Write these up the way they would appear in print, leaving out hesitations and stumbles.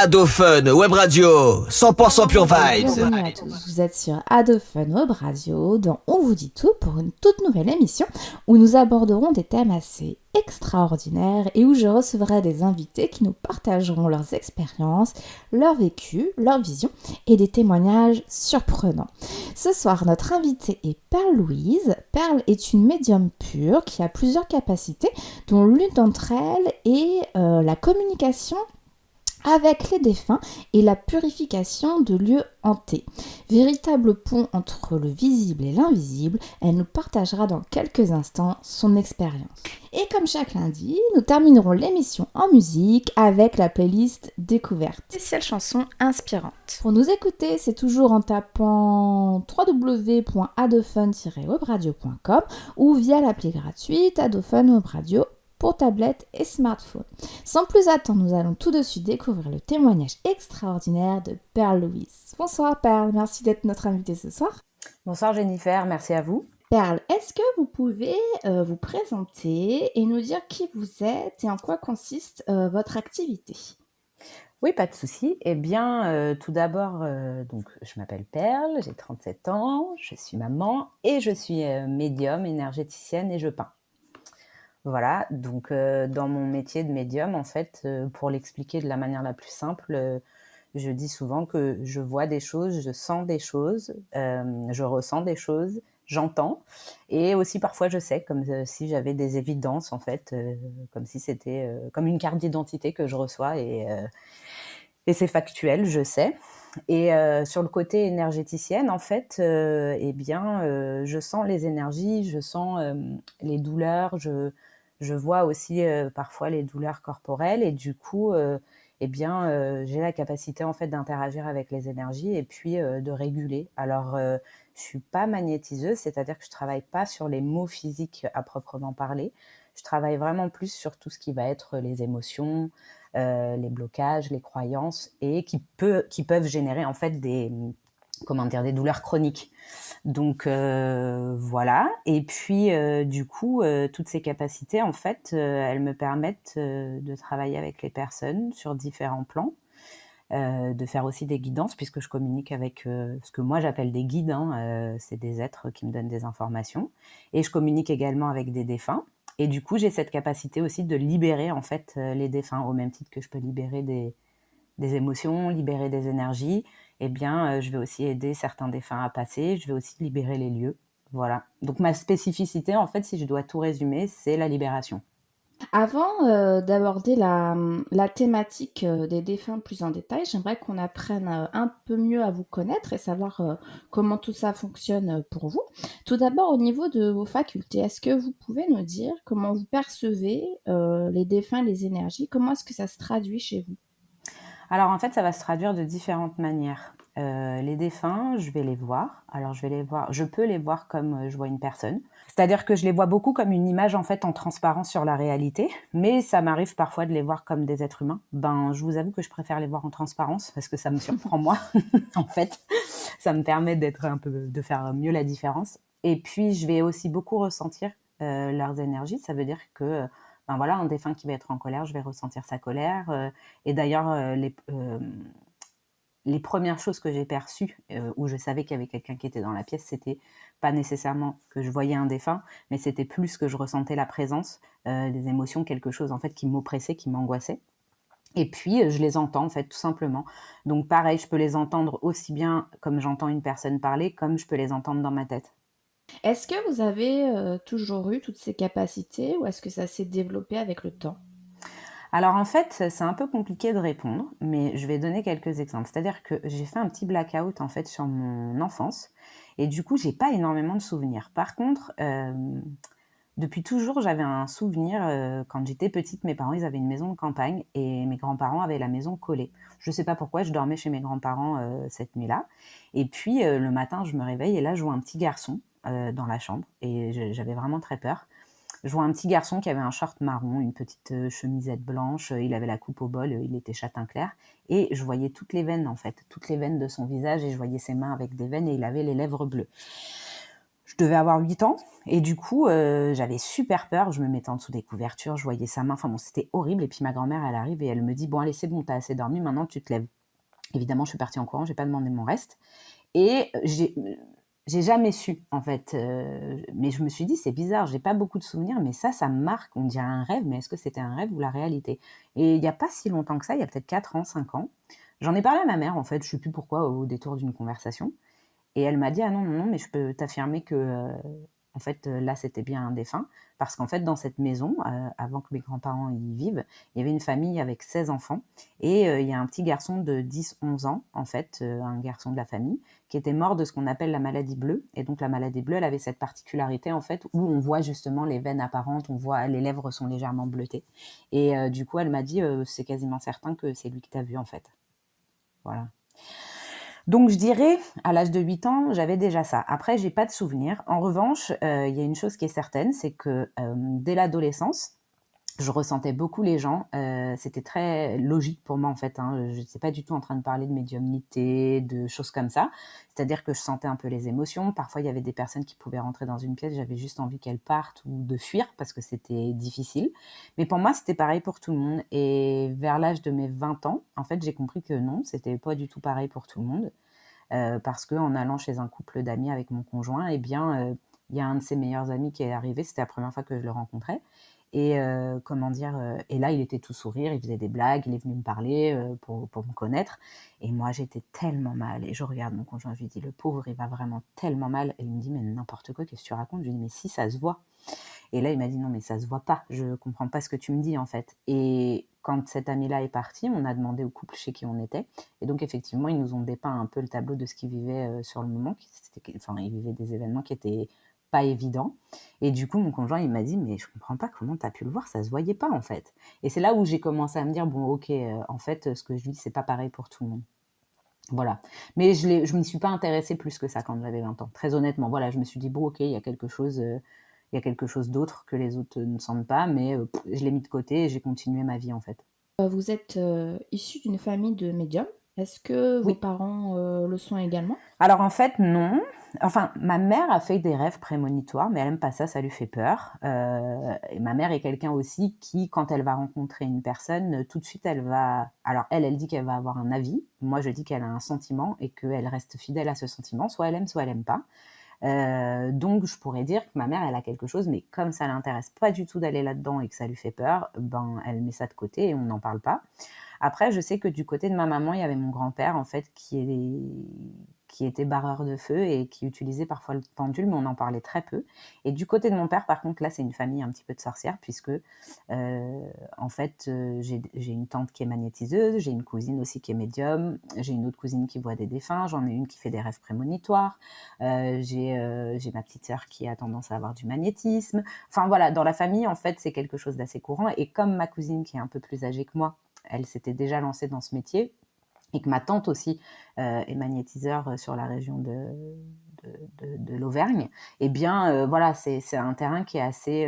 Adofun Web Radio, 100% Pure Vibes. Bienvenue à tous, vous êtes sur Adofun Web Radio dans On vous dit tout pour une toute nouvelle émission où nous aborderons des thèmes assez extraordinaires et où je recevrai des invités qui nous partageront leurs expériences, leur vécu, leur vision et des témoignages surprenants. Ce soir, notre invitée est Perle Louise. Perle est une médium pure qui a plusieurs capacités dont l'une d'entre elles est la communication avec les défunts et la purification de lieux hantés. Véritable pont entre le visible et l'invisible, elle nous partagera dans quelques instants son expérience. Et comme chaque lundi, nous terminerons l'émission en musique avec la playlist découverte. Spéciale chanson inspirante. Pour nous écouter, c'est toujours en tapant www.adofun-webradio.com ou via l'appli gratuite Adofun Web Radio pour tablette et smartphone. Sans plus attendre, nous allons tout de suite découvrir le témoignage extraordinaire de Perle Louise. Bonsoir Perle, merci d'être notre invitée ce soir. Bonsoir Jennifer, merci à vous. Perle, est-ce que vous pouvez vous présenter et nous dire qui vous êtes et en quoi consiste votre activité ? Oui, pas de souci. Eh bien, tout d'abord, donc, je m'appelle Perle, j'ai 37 ans, je suis maman et je suis médium, énergéticienne et je peins. Voilà, donc dans mon métier de médium, en fait, pour l'expliquer de la manière la plus simple, je dis souvent que je vois des choses, je sens des choses, je ressens des choses, j'entends, et aussi parfois je sais, comme si j'avais des évidences, en fait, comme si c'était comme une carte d'identité que je reçois, et c'est factuel, je sais. Et sur le côté énergéticienne, en fait, eh bien, je sens les énergies, je sens les douleurs, je vois aussi parfois les douleurs corporelles et du coup, eh bien, j'ai la capacité en fait d'interagir avec les énergies et puis de réguler. Alors, je suis pas magnétiseuse, c'est-à-dire que je travaille pas sur les mots physiques à proprement parler. Je travaille vraiment plus sur tout ce qui va être les émotions, les blocages, les croyances et qui peuvent générer en fait des douleurs chroniques. Donc voilà. Et puis du coup, toutes ces capacités, en fait, elles me permettent de travailler avec les personnes sur différents plans, de faire aussi des guidances, puisque je communique avec ce que moi j'appelle des guides. C'est des êtres qui me donnent des informations. Et je communique également avec des défunts. Et du coup, j'ai cette capacité aussi de libérer en fait les défunts, au même titre que je peux libérer des émotions, libérer des énergies. Eh bien, je vais aussi aider certains défunts à passer. Je vais aussi libérer les lieux. Voilà. Donc, ma spécificité, en fait, si je dois tout résumer, c'est la libération. Avant d'aborder la thématique des défunts plus en détail, j'aimerais qu'on apprenne un peu mieux à vous connaître et savoir comment tout ça fonctionne pour vous. Tout d'abord, au niveau de vos facultés, est-ce que vous pouvez nous dire comment vous percevez les défunts, les énergies? Comment est-ce que ça se traduit chez vous? Alors, en fait, ça va se traduire de différentes manières. Les défunts, je vais les voir. Alors, je peux les voir comme je vois une personne. C'est-à-dire que je les vois beaucoup comme une image, en fait, en transparence sur la réalité. Mais ça m'arrive parfois de les voir comme des êtres humains. Ben, je vous avoue que je préfère les voir en transparence parce que ça me surprend, moi, en fait. Ça me permet de faire mieux la différence. Et puis, je vais aussi beaucoup ressentir leurs énergies. Ça veut dire que ben voilà, un défunt qui va être en colère, je vais ressentir sa colère. Et d'ailleurs, les premières choses que j'ai perçues, où je savais qu'il y avait quelqu'un qui était dans la pièce, c'était pas nécessairement que je voyais un défunt, mais c'était plus que je ressentais la présence, des émotions, quelque chose en fait qui m'oppressait, qui m'angoissait. Et puis, je les entends en fait, tout simplement. Donc pareil, je peux les entendre aussi bien comme j'entends une personne parler, comme je peux les entendre dans ma tête. Est-ce que vous avez toujours eu toutes ces capacités ou est-ce que ça s'est développé avec le temps? Alors en fait, c'est un peu compliqué de répondre, mais je vais donner quelques exemples. C'est-à-dire que j'ai fait un petit blackout en fait sur mon enfance et du coup, j'ai pas énormément de souvenirs. Par contre, depuis toujours, j'avais un souvenir, quand j'étais petite, mes parents, ils avaient une maison de campagne et mes grands-parents avaient la maison collée. Je sais pas pourquoi, je dormais chez mes grands-parents, cette nuit-là et puis, le matin, je me réveille et là, je vois un petit garçon, dans la chambre et j'avais vraiment très peur. Je vois un petit garçon qui avait un short marron, une petite chemisette blanche, il avait la coupe au bol, il était châtain clair et je voyais toutes les veines en fait, toutes les veines de son visage et je voyais ses mains avec des veines et il avait les lèvres bleues. Je devais avoir 8 ans et du coup, j'avais super peur. Je me mettais en dessous des couvertures, je voyais sa main. Enfin bon, c'était horrible et puis ma grand-mère, elle arrive et elle me dit: «Bon allez, c'est bon, tu as assez dormi, maintenant tu te lèves». Évidemment, je suis partie en courant, j'ai pas demandé mon reste et j'ai jamais su en fait, mais je me suis dit: «C'est bizarre, j'ai pas beaucoup de souvenirs, mais ça me marque. On dirait un rêve, mais est-ce que c'était un rêve ou la réalité?» Et il y a pas si longtemps que ça, il y a peut-être 4 ans, 5 ans, j'en ai parlé à ma mère en fait, je sais plus pourquoi, au détour d'une conversation et elle m'a dit: «Ah non, non, non, mais je peux t'affirmer que, en fait, là, c'était bien un défunt». Parce qu'en fait, dans cette maison, avant que mes grands-parents y vivent, il y avait une famille avec 16 enfants et il y a un petit garçon de 10-11 ans, en fait, un garçon de la famille, qui était mort de ce qu'on appelle la maladie bleue. Et donc la maladie bleue, elle avait cette particularité, en fait, où on voit justement les veines apparentes, on voit les lèvres sont légèrement bleutées. Et du coup, elle m'a dit: «C'est quasiment certain que c'est lui que tu as vu, en fait». Voilà. Donc je dirais, à l'âge de 8 ans, j'avais déjà ça. Après, j'ai pas de souvenir. En revanche, il y a une chose qui est certaine, c'est que, dès l'adolescence, je ressentais beaucoup les gens, c'était très logique pour moi, en fait, hein, je n'étais pas du tout en train de parler de médiumnité, de choses comme ça. C'est-à-dire que je sentais un peu les émotions. Parfois, il y avait des personnes qui pouvaient rentrer dans une pièce, j'avais juste envie qu'elles partent ou de fuir parce que c'était difficile. Mais pour moi, c'était pareil pour tout le monde et vers l'âge de mes 20 ans, en fait, j'ai compris que non, c'était pas du tout pareil pour tout le monde. Parce qu'en allant chez un couple d'amis avec mon conjoint, eh bien, il y a un de ses meilleurs amis qui est arrivé, c'était la première fois que je le rencontrais et comment dire? Et là, il était tout sourire, il faisait des blagues, il est venu me parler, pour me connaître et moi, j'étais tellement mal et je regarde mon conjoint, je lui dis: «Le pauvre, il va vraiment tellement mal» et il me dit: «Mais n'importe quoi, qu'est-ce que tu racontes?» Je lui dis: «Mais si, ça se voit». Et là, il m'a dit: «Non, mais ça se voit pas, je comprends pas ce que tu me dis, en fait». Et quand cet ami-là est parti, on a demandé au couple chez qui on était et donc effectivement, ils nous ont dépeint un peu le tableau de ce qu'ils vivaient, sur le moment, enfin, ils vivaient des événements qui étaient pas évidents et du coup, mon conjoint, il m'a dit: «Mais je comprends pas comment tu as pu le voir, ça se voyait pas, en fait». Et c'est là où j'ai commencé à me dire: «Bon, OK, en fait, ce que je vis, c'est pas pareil pour tout le monde». Voilà. Mais je m'y suis pas intéressée plus que ça quand j'avais 20 ans. Très honnêtement, voilà, je me suis dit: «Bon, OK, il y a quelque chose d'autre que les autres ne sentent pas», mais je l'ai mis de côté et j'ai continué ma vie, en fait. Vous êtes, issu d'une famille de médiums. Est-ce que vos Oui. parents, le sont également? Alors en fait, non. Enfin, ma mère a fait des rêves prémonitoires, mais elle aime pas ça, ça lui fait peur. Et ma mère est quelqu'un aussi qui, quand elle va rencontrer une personne, tout de suite, elle va alors elle dit qu'elle va avoir un avis. Moi, je dis qu'elle a un sentiment et qu'elle reste fidèle à ce sentiment. Soit elle aime pas. Donc je pourrais dire que ma mère, elle a quelque chose, mais comme ça l'intéresse pas du tout d'aller là-dedans et que ça lui fait peur, ben, elle met ça de côté et on n'en parle pas. Après, je sais que du côté de ma maman, il y avait mon grand-père, en fait, qui était barreur de feu et qui utilisait parfois le pendule, mais on en parlait très peu. Et du côté de mon père, par contre, là, c'est une famille un petit peu de sorcières, puisque, en fait, j'ai une tante qui est magnétiseuse, j'ai une cousine aussi qui est médium, j'ai une autre cousine qui voit des défunts, j'en ai une qui fait des rêves prémonitoires, j'ai ma petite sœur qui a tendance à avoir du magnétisme. Enfin voilà, dans la famille, en fait, c'est quelque chose d'assez courant. Et comme ma cousine qui est un peu plus âgée que moi, elle s'était déjà lancée dans ce métier et que ma tante aussi est magnétiseur sur la région de l'Auvergne, eh bien voilà, c'est un terrain qui est assez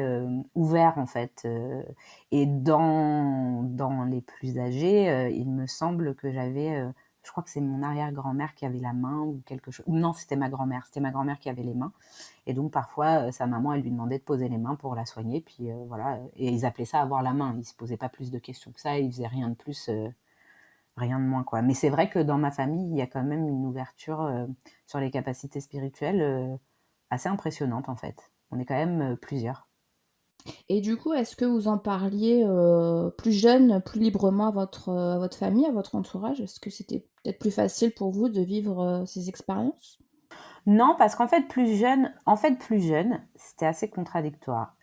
ouvert en fait. Et dans les plus âgés, il me semble que j'avais, je crois que c'est mon arrière-grand-mère qui avait la main ou quelque chose. Ou non, c'était ma grand-mère qui avait les mains. Et donc parfois, sa maman, elle lui demandait de poser les mains pour la soigner, puis voilà. Et ils appelaient ça avoir la main. Ils se posaient pas plus de questions que ça. Ils faisaient rien de plus. Rien de moins, quoi. Mais c'est vrai que dans ma famille, il y a quand même une ouverture, sur les capacités spirituelles, assez impressionnante, en fait. On est quand même, plusieurs. Et du coup, est-ce que vous en parliez, plus jeune, plus librement à votre famille, à votre entourage? Est-ce que c'était peut-être plus facile pour vous de vivre, ces expériences? Non, parce qu'en fait, plus jeune, c'était assez contradictoire.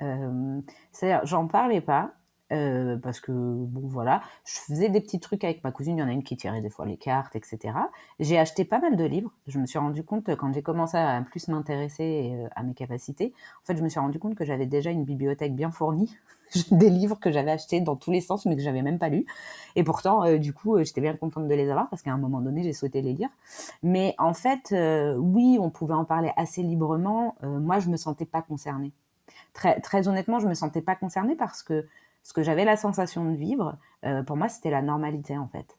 C'est-à-dire, j'en parlais pas, parce que bon, voilà, je faisais des petits trucs avec ma cousine. Il y en a une qui tirait des fois les cartes, et cetera. J'ai acheté pas mal de livres. Je me suis rendu compte, quand j'ai commencé à plus m'intéresser, à mes capacités, en fait, je me suis rendu compte que j'avais déjà une bibliothèque bien fournie, des livres que j'avais achetés dans tous les sens, mais que j'avais même pas lus. Et pourtant, du coup, j'étais bien contente de les avoir parce qu'à un moment donné, j'ai souhaité les lire. Mais en fait, oui, on pouvait en parler assez librement. Moi, je me sentais pas concernée. Très très honnêtement, je me sentais pas concernée parce que ce que j'avais la sensation de vivre, pour moi, c'était la normalité, en fait.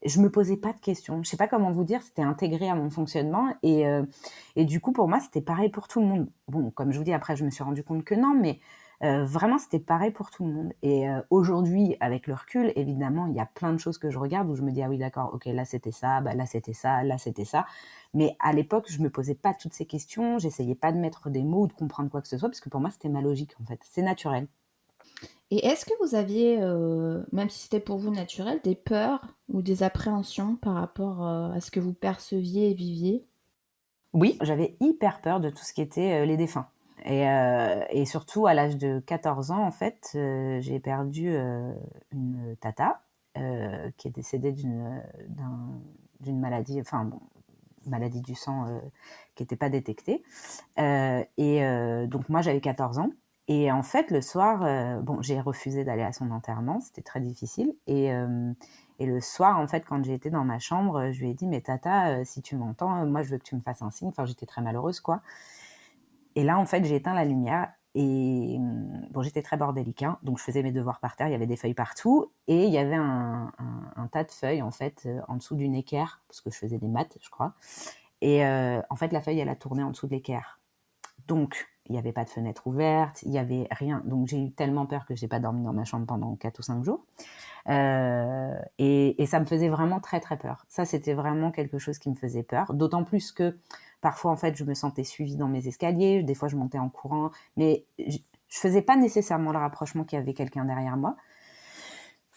je me posais pas de questions. Je sais pas comment vous dire, c'était intégré à mon fonctionnement et du coup, pour moi, c'était pareil pour tout le monde. Bon, comme je vous dis, après, je me suis rendu compte que non, mais vraiment, c'était pareil pour tout le monde. Et aujourd'hui, avec le recul, évidemment, il y a plein de choses que je regarde où je me dis: «Ah oui, d'accord, OK, là, c'était ça, bah, là, c'était ça, là, c'était ça». Mais à l'époque, je me posais pas toutes ces questions, j'essayais pas de mettre des mots ou de comprendre quoi que ce soit parce que pour moi, c'était ma logique, en fait. C'est naturel. Et est-ce que vous aviez, même si c'était pour vous naturel, des peurs ou des appréhensions par rapport, à ce que vous perceviez et viviez? Oui, j'avais hyper peur de tout ce qui était, les défunts et surtout à l'âge de 14 ans, en fait, j'ai perdu, une tata, qui est décédée d'une maladie, enfin bon, maladie du sang, qui était pas détectée, donc moi j'avais 14 ans et en fait le soir, bon j'ai refusé d'aller à son enterrement, c'était très difficile et le soir en fait quand j'ai été dans ma chambre, je lui ai dit: «Mais tata, si tu m'entends, moi je veux que tu me fasses un signe». Enfin j'étais très malheureuse quoi et là en fait j'ai éteint la lumière et bon j'étais très bordélique, hein, donc je faisais mes devoirs par terre, il y avait des feuilles partout et il y avait un tas de feuilles en fait, en dessous d'une équerre, parce que je faisais des maths je crois et en fait la feuille elle a tourné en dessous de l'équerre. Donc, il n'y avait pas de fenêtre ouverte, il n'y avait rien. Donc, j'ai eu tellement peur que je n'ai pas dormi dans ma chambre pendant 4 ou 5 jours. Et ça me faisait vraiment très, très peur. Ça, c'était vraiment quelque chose qui me faisait peur. D'autant plus que parfois, en fait, je me sentais suivie dans mes escaliers. Des fois, je montais en courant. Mais je ne faisais pas nécessairement le rapprochement qu'il y avait quelqu'un derrière moi.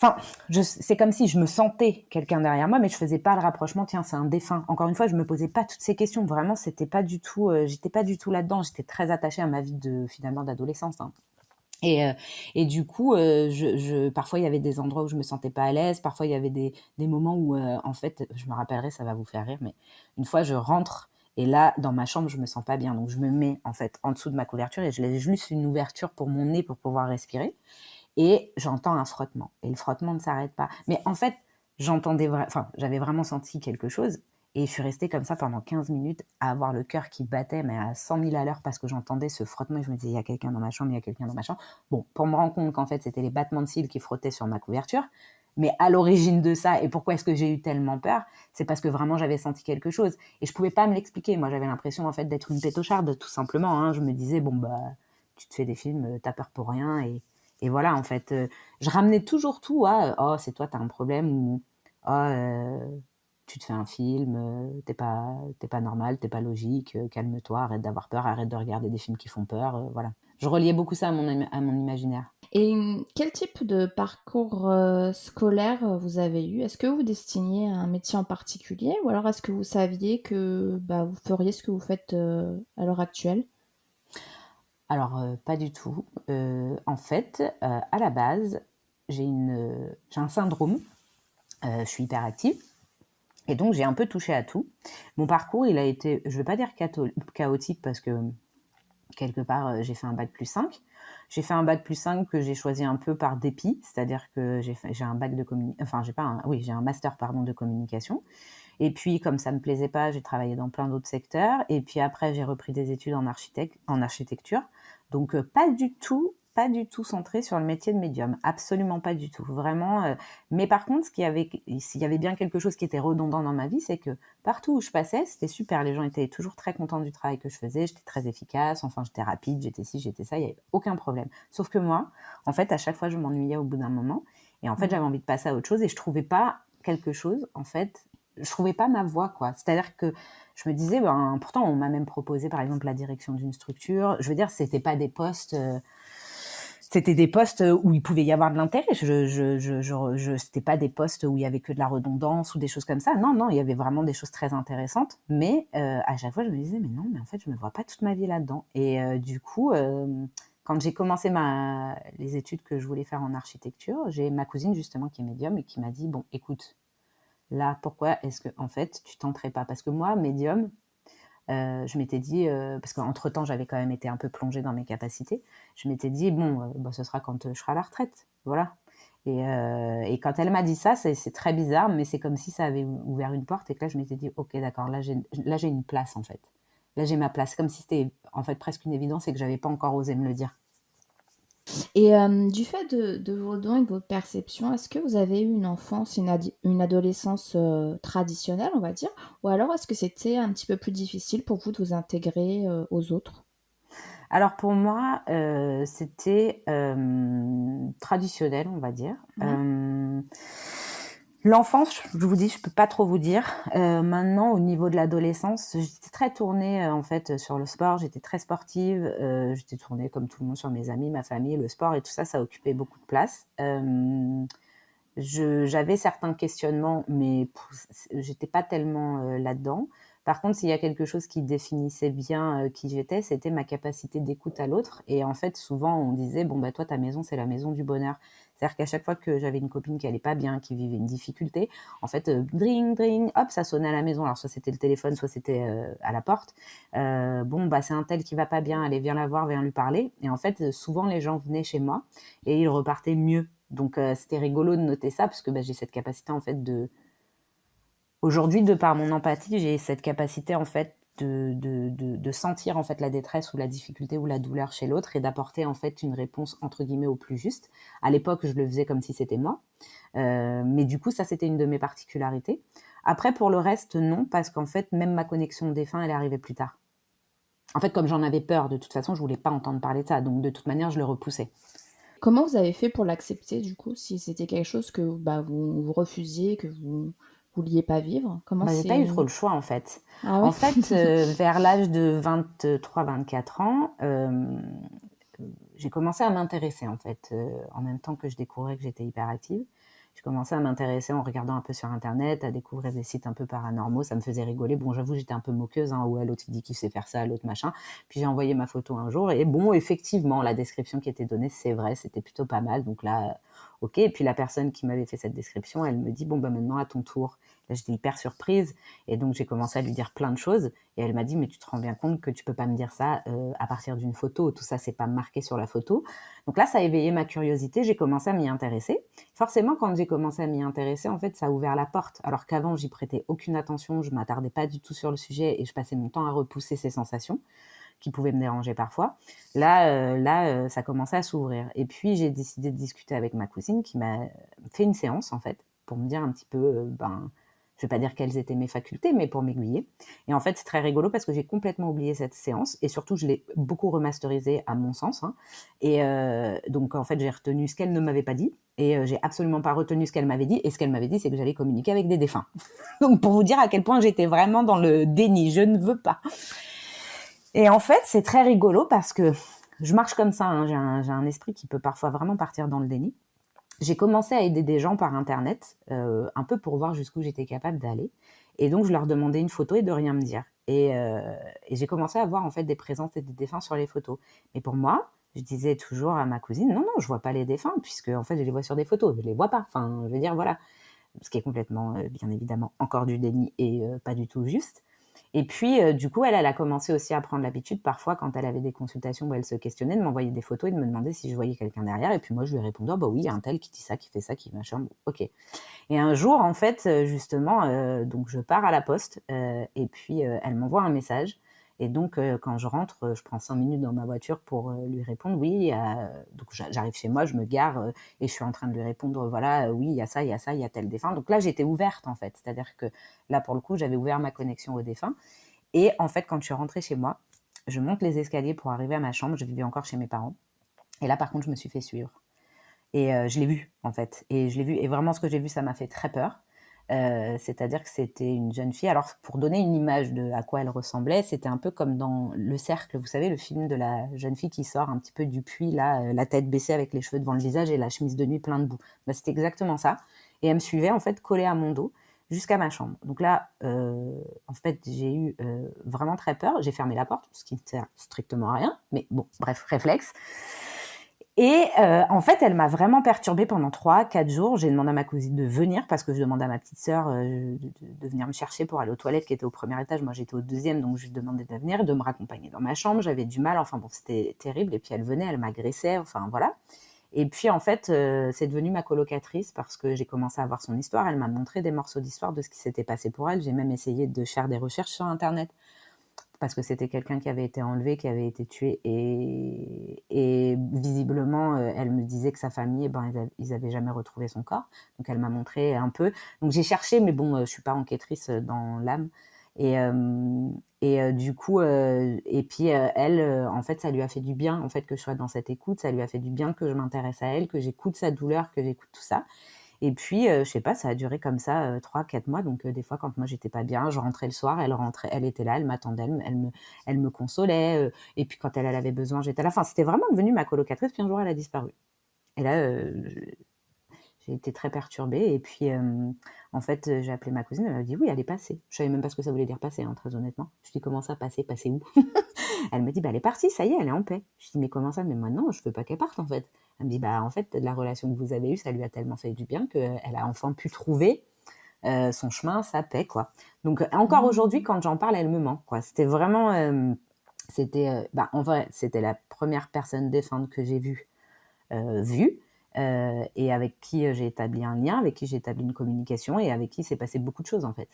Enfin, c'est comme si je me sentais quelqu'un derrière moi, mais je faisais pas le rapprochement. Tiens, c'est un défunt. Encore une fois, je me posais pas toutes ces questions. Vraiment, c'était pas du tout. J'étais pas du tout là-dedans. J'étais très attachée à ma vie finalement d'adolescence. Hein. Et, euh, et du coup, parfois il y avait des endroits où je me sentais pas à l'aise. Parfois il y avait des moments où, en fait, je me rappellerai, ça va vous faire rire, mais une fois je rentre et là, dans ma chambre, je me sens pas bien. Donc je me mets en fait en dessous de ma couverture et je laisse juste une ouverture pour mon nez pour pouvoir respirer et j'entends un frottement et le frottement ne s'arrête pas. Mais en fait, j'avais vraiment senti quelque chose et je suis restée comme ça pendant 15 minutes à avoir le cœur qui battait mais à 100 000 à l'heure parce que j'entendais ce frottement et je me disais il y a quelqu'un dans ma chambre, il y a quelqu'un dans ma chambre. Bon, pour me rendre compte qu'en fait c'était les battements de cils qui frottaient sur ma couverture. Mais à l'origine de ça, et pourquoi est-ce que j'ai eu tellement peur, c'est parce que vraiment j'avais senti quelque chose. Et je pouvais pas me l'expliquer. Moi j'avais l'impression en fait d'être une pétocharde, tout simplement. Hein. Je me disais, bon bah, tu te fais des films, t'as peur pour rien. Et voilà, en fait, je ramenais toujours tout à oh, c'est toi, t'as un problème ou oh, tu te fais un film, t'es pas normal, t'es pas logique, calme-toi, arrête d'avoir peur, arrête de regarder des films qui font peur, voilà. Je reliais beaucoup ça à mon imaginaire. Et quel type de parcours, scolaire, vous avez eu? Est-ce que vous destiniez à un métier en particulier ou alors est-ce que vous saviez que, bah, vous feriez ce que vous faites, à l'heure actuelle? Alors, pas du tout. En fait, à la base, j'ai un syndrome, je suis hyperactive et donc j'ai un peu touché à tout. Mon parcours, il a été, je vais pas dire chaotique parce que quelque part, j'ai fait un bac+5. J'ai fait un bac+5 que j'ai choisi un peu par dépit, c'est-à-dire que j'ai un bac de enfin j'ai pas un oui, j'ai un master pardon de communication et puis comme ça me plaisait pas, j'ai travaillé dans plein d'autres secteurs et puis après j'ai repris des études en architecture. Donc pas du tout centré sur le métier de médium, absolument pas du tout, vraiment, mais par contre s'il y avait bien quelque chose qui était redondant dans ma vie, c'est que partout où je passais, c'était super. Les gens étaient toujours très contents du travail que je faisais. J'étais très efficace. Enfin, j'étais rapide. J'étais ci, j'étais ça. Il n'y avait aucun problème. Sauf que moi, en fait, à chaque fois, je m'ennuyais au bout d'un moment. Et en fait, Mmh. j'avais envie de passer à autre chose et je trouvais pas quelque chose. En fait, je trouvais pas ma voie, quoi. C'est-à-dire que je me disais, ben, pourtant, on m'a même proposé, par exemple, la direction d'une structure. Je veux dire, c'était des postes où il pouvait y avoir de l'intérêt. C'était pas des postes où il y avait que de la redondance ou des choses comme ça. Non, non, il y avait vraiment des choses très intéressantes. Mais à chaque fois, je me disais, mais non, mais en fait, je me vois pas toute ma vie là-dedans. Et du coup, quand j'ai commencé les études que je voulais faire en architecture, j'ai ma cousine justement qui est médium et qui m'a dit, bon, écoute, là, pourquoi est-ce que en fait, tu tenterais pas? Parce que moi, médium, je m'étais dit, parce qu'entre-temps, j'avais quand même été un peu plongée dans mes capacités. Je m'étais dit: «Bon, bah, ce sera quand, je serai à la retraite», voilà et quand elle m'a dit ça, c'est très bizarre, mais c'est comme si ça avait ouvert une porte et que là, je m'étais dit: «OK, d'accord, là, j'ai une place, en fait. Là, j'ai ma place». Comme si c'était, en fait, presque une évidence et que j'avais pas encore osé me le dire. Et du fait de vos dons et de votre perception, est-ce que vous avez eu une enfance, une adolescence, traditionnelle, on va dire? Ou alors est-ce que c'était un petit peu plus difficile pour vous de vous intégrer, aux autres? Alors pour moi, c'était, traditionnel, on va dire. Ouais. L'enfance, je vous dis, je peux pas trop vous dire. Maintenant, au niveau de l'adolescence, j'étais très tournée, en fait, sur le sport. J'étais très sportive, j'étais tournée comme tout le monde sur mes amis, ma famille, le sport et tout ça, ça occupait beaucoup de place. J'avais certains questionnements, mais j'étais pas tellement, là-dedans. Par contre, s'il y a quelque chose qui définissait bien, qui j'étais, c'était ma capacité d'écoute à l'autre et en fait, souvent, on disait: «Bon, bah, toi, ta maison, c'est la maison du bonheur». C'est-à-dire qu'à chaque fois que j'avais une copine qui allait pas bien, qui vivait une difficulté, en fait, dring dring, hop, ça sonnait à la maison. Alors soit c'était le téléphone, soit c'était, à la porte. «Bon, bah, c'est untel qui va pas bien, allez, viens la voir, viens lui parler» et en fait, souvent les gens venaient chez moi et ils repartaient mieux. Donc c'était rigolo de noter ça parce que, bah, j'ai cette capacité en fait de aujourd'hui, de par mon empathie, j'ai cette capacité en fait de sentir en fait la détresse ou la difficulté ou la douleur chez l'autre et d'apporter en fait une réponse entre guillemets «au plus juste». À l'époque, je le faisais comme si c'était moi, mais du coup ça, c'était une de mes particularités. Après pour le reste, non, parce qu'en fait, même ma connexion au défunt, elle est arrivée plus tard. En fait, comme j'en avais peur, de toute façon, je voulais pas entendre parler de ça, donc de toute manière, je le repoussais. Comment vous avez fait pour l'accepter du coup? Si c'était quelque chose que, bah, vous refusiez, que vous vouliez pas vivre? Comment Bah, j'ai pas eu c'est trop le choix, en fait. Ah ouais? En fait, vers l'âge de 23-24 ans, j'ai commencé à m'intéresser, en fait, en même temps que je découvrais que j'étais hyperactive. Je commençais à m'intéresser en regardant un peu sur internet, à découvrir des sites un peu paranormaux, ça me faisait rigoler. Bon, j'avoue, j'étais un peu moqueuse, hein: «Ouais, l'autre il dit qu'il sait faire ça, l'autre machin». Puis j'ai envoyé ma photo un jour et bon, effectivement, la description qui était donnée, c'est vrai, c'était plutôt pas mal. Donc là, OK. Et puis la personne qui m'avait fait cette description, elle me dit: «Bon, bah, maintenant à ton tour». Là, j'étais hyper surprise et donc j'ai commencé à lui dire plein de choses et elle m'a dit: «Mais tu te rends bien compte que tu peux pas me dire ça, à partir d'une photo, tout ça, c'est pas marqué sur la photo». Donc là, ça a éveillé ma curiosité, j'ai commencé à m'y intéresser. Forcément, quand j'ai commencé à m'y intéresser, en fait, ça a ouvert la porte. Alors qu'avant, j'y prêtais aucune attention, je m'attardais pas du tout sur le sujet et je passais mon temps à repousser ces sensations qui pouvaient me déranger parfois. Là, ça commençait à s'ouvrir et puis j'ai décidé de discuter avec ma cousine qui m'a fait une séance, en fait, pour me dire un petit peu, ben, je vais pas dire quelles étaient mes facultés, mais pour m'aiguiller et en fait, c'est très rigolo parce que j'ai complètement oublié cette séance et surtout, je l'ai beaucoup remasterisée à mon sens, hein et donc en fait, j'ai retenu ce qu'elle ne m'avait pas dit et j'ai absolument pas retenu ce qu'elle m'avait dit et ce qu'elle m'avait dit, c'est que j'allais communiquer avec des défunts. Donc pour vous dire à quel point j'étais vraiment dans le déni, je ne veux pas. Et en fait, c'est très rigolo parce que je marche comme ça, hein, j'ai un esprit qui peut parfois vraiment partir dans le déni. J'ai commencé à aider des gens par internet, un peu pour voir jusqu'où j'étais capable d'aller et donc je leur demandais une photo et de rien me dire et j'ai commencé à voir en fait des présences et des défunts sur les photos. Mais pour moi, je disais toujours à ma cousine: «Non, non, je vois pas les défunts puisque en fait je les vois sur des photos, je les vois pas». Enfin, je veux dire, voilà. Ce qui est complètement, bien évidemment encore du déni et pas du tout juste. Et puis, du coup, elle a commencé aussi à prendre l'habitude parfois quand elle avait des consultations où elle se questionnait, de m'envoyer des photos et de me demander si je voyais quelqu'un derrière et puis moi je lui répondais: «Ah bah oui, il y a un tel qui dit ça, qui fait ça, qui machin, bon, OK». Et un jour en fait, justement, donc je pars à la poste, et puis, elle m'envoie un message et donc, quand je rentre, je prends 5 minutes dans ma voiture pour, lui répondre: «Oui», donc j'arrive chez moi, je me gare, et je suis en train de lui répondre: «Voilà, oui, il y a ça, il y a ça, il y a tel défunt». Donc là, j'étais ouverte en fait, c'est-à-dire que là, pour le coup, j'avais ouvert ma connexion au défunt et en fait, quand je suis rentrée chez moi, je monte les escaliers pour arriver à ma chambre, je vivais encore chez mes parents et là, par contre, je me suis fait suivre et je l'ai vu, en fait et je l'ai vu et vraiment ce que j'ai vu, ça m'a fait très peur. C'est-à-dire que c'était une jeune fille alors pour donner une image de à quoi elle ressemblait, c'était un peu comme dans Le Cercle, vous savez, le film de la jeune fille qui sort un petit peu du puits là, la tête baissée avec les cheveux devant le visage et la chemise de nuit plein de boue. Bah, c'était exactement ça et elle me suivait, en fait, collée à mon dos jusqu'à ma chambre. Donc là, en fait, j'ai eu, vraiment très peur. J'ai fermé la porte, ce qui ne sert strictement à rien, mais bon, bref, réflexe et en fait, elle m'a vraiment perturbée pendant 3-4 jours. J'ai demandé à ma cousine de venir parce que je demandais à ma petite sœur, de venir me chercher pour aller aux toilettes qui étaient au premier étage. Moi, j'étais au deuxième, donc je lui demandais de venir et de me raccompagner dans ma chambre. J'avais du mal, enfin bon, c'était terrible et puis elle venait, elle m'agressait, enfin voilà et puis en fait, c'est devenu ma colocatrice parce que j'ai commencé à voir son histoire. Elle m'a montré des morceaux d'histoire de ce qui s'était passé pour elle. J'ai même essayé de faire des recherches sur internet parce que c'était quelqu'un qui avait été enlevé, qui avait été tué et visiblement, elle me disait que sa famille, ils avaient jamais retrouvé son corps. Donc elle m'a montré un peu. Donc j'ai cherché, mais bon, je suis pas enquêtrice dans l'âme. Du coup, et puis elle, en fait, ça lui a fait du bien, en fait, que je sois dans cette écoute. Ça lui a fait du bien que je m'intéresse à elle, que j'écoute sa douleur, que j'écoute tout ça. Et puis, je sais pas, ça a duré comme ça 3-4 mois. Donc, des fois, quand moi j'étais pas bien, je rentrais le soir, elle rentrait, elle était là, elle m'attendait, elle me consolait. Et puis, quand elle avait besoin, j'étais là. Enfin, c'était vraiment devenu ma colocatrice. Puis un jour, elle a disparu. Et là, j'ai été très perturbée. Et puis, en fait, j'ai appelé ma cousine. Elle m'a dit oui, elle est passée. Je savais même pas ce que ça voulait dire passer, hein, très honnêtement. Je lui dis comment ça, passer, passer où? Elle me dit elle est partie, ça y est, elle est en paix. Je dis mais comment ça? Mais moi non, je veux pas qu'elle parte en fait. Elle me dit en fait, la relation que vous avez eue, ça lui a tellement fait du bien qu'elle a enfin pu trouver son chemin, sa paix, quoi. Donc encore aujourd'hui, quand j'en parle, elle me ment, quoi. C'était vraiment, en vrai, c'était la première personne défunte que j'ai vue, et avec qui j'ai établi un lien, avec qui j'ai établi une communication et avec qui s'est passé beaucoup de choses en fait.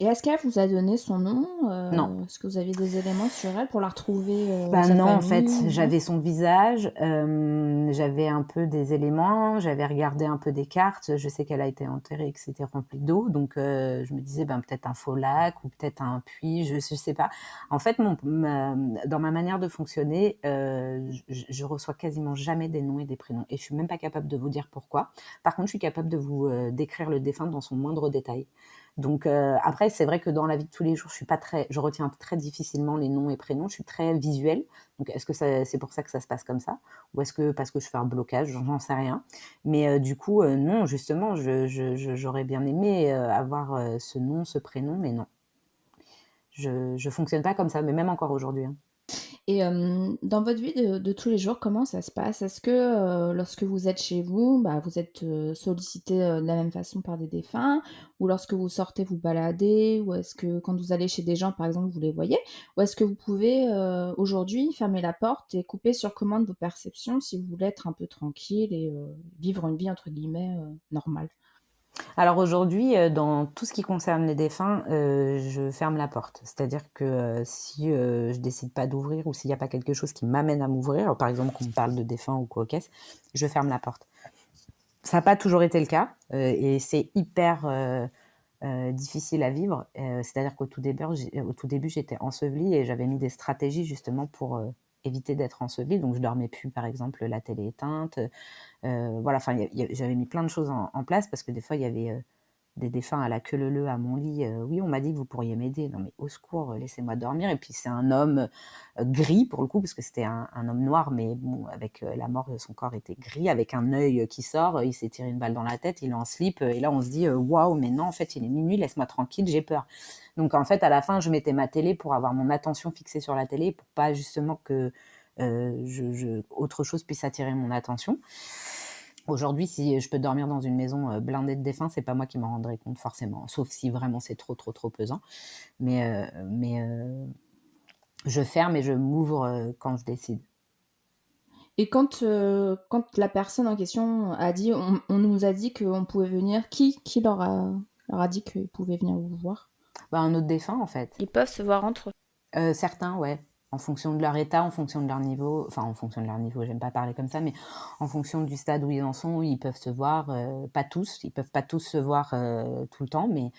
Et est-ce qu'elle vous a donné son nom? Non. Est-ce que vous aviez des éléments sur elle pour la retrouver, sa Non, en fait, famille, non? j'avais son visage, j'avais un peu des éléments, j'avais regardé un peu des cartes. Je sais qu'elle a été enterrée et que c'était rempli d'eau, donc je me disais peut-être un faux lac ou peut-être un puits, je sais pas. En fait, dans ma manière de fonctionner, je reçois quasiment jamais des noms et des prénoms et je suis même pas capable de vous dire pourquoi. Par contre, je suis capable de vous décrire le défunt dans son moindre détail. Donc après, c'est vrai que dans la vie de tous les jours, je retiens très difficilement les noms et prénoms. Je suis très visuelle. Donc est-ce que c'est pour ça que ça se passe comme ça, ou est-ce que parce que je fais un blocage, j'en sais rien. Mais du coup, non, justement, j'aurais bien aimé avoir ce nom, ce prénom, mais non, je fonctionne pas comme ça, mais même encore aujourd'hui, hein. Et dans votre vie de tous les jours, comment ça se passe? Est-ce que, lorsque vous êtes chez vous, vous êtes, sollicité, de la même façon par des défunts? Ou lorsque vous sortez vous balader? Ou est-ce que quand vous allez chez des gens, par exemple, vous les voyez? Ou est-ce que vous pouvez, aujourd'hui fermer la porte et couper sur commande vos perceptions si vous voulez être un peu tranquille et vivre une vie entre guillemets, «normale»? Alors aujourd'hui, dans tout ce qui concerne les défunts, je ferme la porte. C'est-à-dire que, si, je décide pas d'ouvrir ou s'il y a pas quelque chose qui m'amène à m'ouvrir, par exemple qu'on me parle de défunts ou quoi qu'est-ce, je ferme la porte. Ça a pas toujours été le cas, et c'est hyper, difficile à vivre. C'est-à-dire qu'au tout début, j'étais ensevelie et j'avais mis des stratégies justement pour, éviter d'être ensevelie. Donc je dormais plus, par exemple, la télé éteinte, voilà, enfin, j'avais mis plein de choses en place parce que des fois, il y avait des défunts à la queue leu-leu à mon lit. Oui, on m'a dit que vous pourriez m'aider. Non, mais au secours, laissez-moi dormir. Et puis, c'est un homme gris pour le coup, parce que c'était un homme noir, mais bon, avec la mort, son corps était gris, avec un œil qui sort. Il s'est tiré une balle dans la tête, il est en slip. Et là, on se dit, waouh, mais non, en fait, il est minuit, laisse-moi tranquille, j'ai peur. Donc, en fait, à la fin, je mettais ma télé pour avoir mon attention fixée sur la télé, pour pas justement que autre chose puisse attirer mon attention. Aujourd'hui, si je peux dormir dans une maison blindée de défunts, c'est pas moi qui m'en rendrai compte forcément, sauf si vraiment c'est trop pesant. Mais je ferme et je m'ouvre quand je décide. Et quand la personne en question a dit: «On nous a dit qu'on pouvait venir», qui leur a dit qu'ils pouvaient venir vous voir? Un autre défunt, en fait. Ils peuvent se voir entre eux? Certains, ouais. En fonction de leur état, en fonction de leur niveau, enfin en fonction de leur niveau, j'aime pas parler comme ça, mais en fonction du stade où ils en sont, ils peuvent se voir, pas tous, ils peuvent pas tous se voir tout le temps, mais